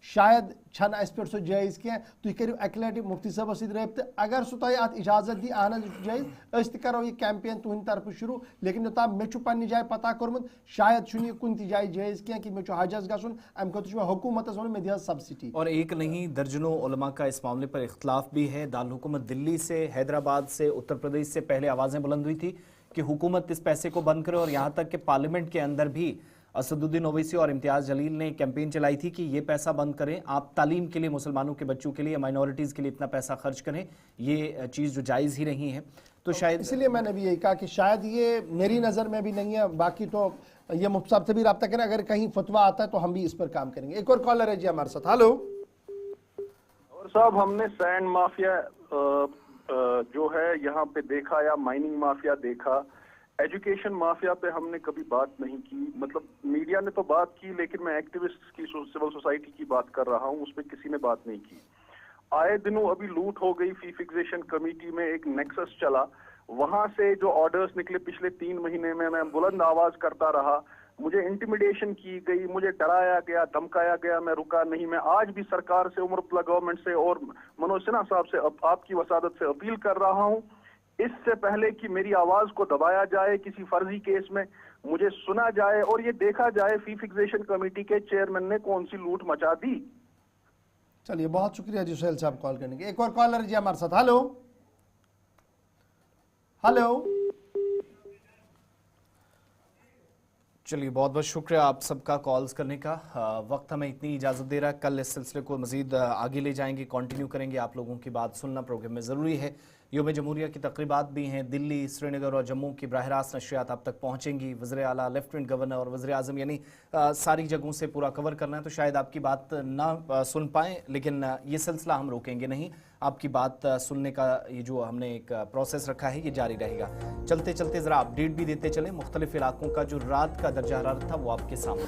शायद छन अस पे सो जायज़ कह तुम करो अक लट मुफ्ती सबस रब्त अगर सह तुम अत इजाजत दी आन जायज़ करो यह कैंपेन तुंद तरफ शुरू। लेकिन योता मे पन्ने जाए पता कोर्मुत शायद ये कुन जाए जायज़ कह कि मे हजस गसन अम खुद हुकूमत वो मे दिया सब्सिडी। और एक नहीं दर्जनों उलमा का इस मामले पर इख्तलाफ भी है। दारुल हुकूमत दिल्ली से, हैदराबाद से, उत्तर प्रदेश से पहले आवाज़ें बुलंद हुई थी कि हुकूमत इस पैसे को बंद करे और यहाँ तक कि पार्लियामेंट के अंदर भी असदुद्दीन ओवैसी और इम्तियाज़ जलील ने कैंपेन चलाई थी कि ये पैसा बंद करें, आप तालीम के लिए, मुसलमानों के बच्चों के लिए, माइनॉरिटीज़ के लिए इतना पैसा खर्च करें, ये चीज़ जो जायज़ ही नहीं है। तो शायद इसलिए मैंने भी यही कहा कि शायद ये मेरी नज़र में भी नहीं है, बाकी तो ये मुफ्ती साहब से भी रब्ता करें, अगर कहीं फतवा आता है तो हम भी इस पर काम करेंगे। एक और कॉलर है जी हमारे साथ। हेलो और साहब, हमने सैंड माफिया जो है यहाँ पे देखा या माइनिंग माफिया देखा, एजुकेशन माफिया पे हमने कभी बात नहीं की। मतलब मीडिया ने तो बात की लेकिन मैं एक्टिविस्ट की, सिविल सोसाइटी की बात कर रहा हूँ, उस पर किसी ने बात नहीं की। आए दिनों अभी लूट हो गई, फी फिक्सेशन कमेटी में एक नेक्सस चला, वहां से जो ऑर्डर्स निकले पिछले 3 महीने में मैं बुलंद आवाज करता रहा, मुझे इंटिमिडेशन की गई, मुझे डराया गया, धमकाया गया, मैं रुका नहीं। मैं आज भी सरकार से, उमर अब्दुल्ला गवर्नमेंट से और मनोज सिन्हा साहब से आपकी वसादत से अपील कर रहा हूँ, इससे पहले कि मेरी आवाज को दबाया जाए किसी फर्जी केस में, मुझे सुना जाए और ये देखा जाए फी फिक्सेशन कमेटी के चेयरमैन ने कौन सी लूट मचा दी। चलिए बहुत शुक्रिया जी सुहेल साहब कॉल करने के। एक और कॉलर जी हमारे साथ। Hello hello. चलिए बहुत बहुत शुक्रिया आप सबका कॉल्स करने का। वक्त हमें इतनी इजाज़त दे रहा है, कल इस सिलसिले को मज़ीद आगे ले जाएंगे, कंटिन्यू करेंगे। आप लोगों की बात सुनना प्रोग्राम में ज़रूरी है। योम जमहूरिया की तकरीबात भी हैं। दिल्ली, श्रीनगर और जम्मू की बराह रास्त नशरियात आप तक पहुँचेंगी। वज़ीर आला, लेफ्टिनेंट गवर्नर और वज़ीर आज़म, यानी सारी जगहों से पूरा कवर करना है, तो शायद आपकी बात ना सुन पाएँ, लेकिन ये सिलसिला हम रोकेंगे नहीं। आपकी बात सुनने का ये जो हमने एक प्रोसेस रखा है ये जारी रहेगा। चलते चलते ज़रा अपडेट भी देते चले मुख्तलिफ इलाकों का। जो रात का दर्जा हरारत था वो आपके सामने।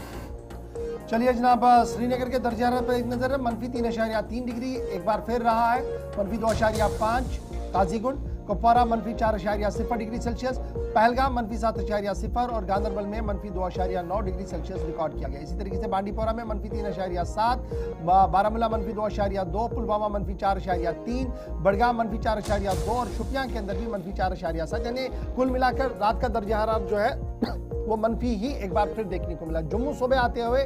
चलिए जनाब, श्रीनगर के दर्जा हरारत पर एक नजर है। -3.3 डिग्री एक बार फिर रहा है। -2.5 काजीगुंड, कुपवारा -4.0 डिग्री सेल्सियस, पहलगाम -7.0 और गांधरबल में -2.9 डिग्री सेल्सियस रिकॉर्ड किया गया। इसी तरीके से बांडीपोरा में -3.7, बारामूला -2.2, पुलवामा -4.3, बड़गाम -4.2 और शुपियां के अंदर भी -4.7, यानी कुल मिलाकर रात का दर्जा हरारत जो है वो मनफी ही एक बार फिर देखने को मिला। जम्मू सुबह आते हुए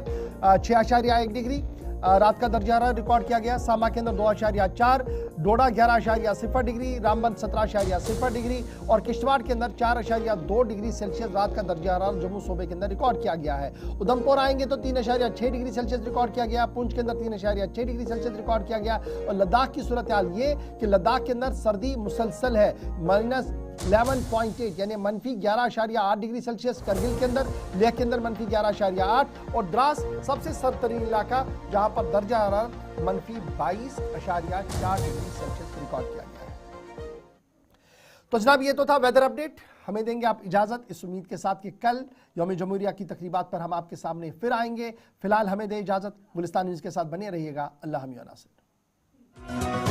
6.1 डिग्री रात का दर्जा हरारत रिकॉर्ड किया गया। सामा के अंदर 2.4, डोडा 11.0 डिग्री, रामबन 17.0 डिग्री और किश्तवाड़ के अंदर 4.2 डिग्री सेल्सियस रात का दर्जा हरारत जम्मू सूबे के अंदर रिकॉर्ड किया गया है। उधमपुर आएंगे तो 3.6 डिग्री सेल्सियस रिकॉर्ड किया गया। पुंछ के अंदर 3.6 डिग्री सेल्सियस रिकॉर्ड किया गया। और लद्दाख की सूरत हाल ये कि लद्दाख के अंदर सर्दी मुसलसल है, -11.8 यानी -11.8 डिग्री सेल्सियस करगिल के अंदर, लेह के अंदर -11.8 और द्रास सबसे सरतरीन इलाका जहां पर दर्जा हरारत -22.4 डिग्री सेल्सियस रिकॉर्ड किया गया है। तो जनाब ये तो था वेदर अपडेट। हमें देंगे आप इजाजत इस उम्मीद के साथ कि कल यौम जमहूरिया की तकरीबात पर हम आपके सामने फिर आएंगे। फिलहाल हमें दे इजाजत। गुलिस्तान न्यूज़ के साथ बने रहिएगा। अल्लाह हमी व नासिर।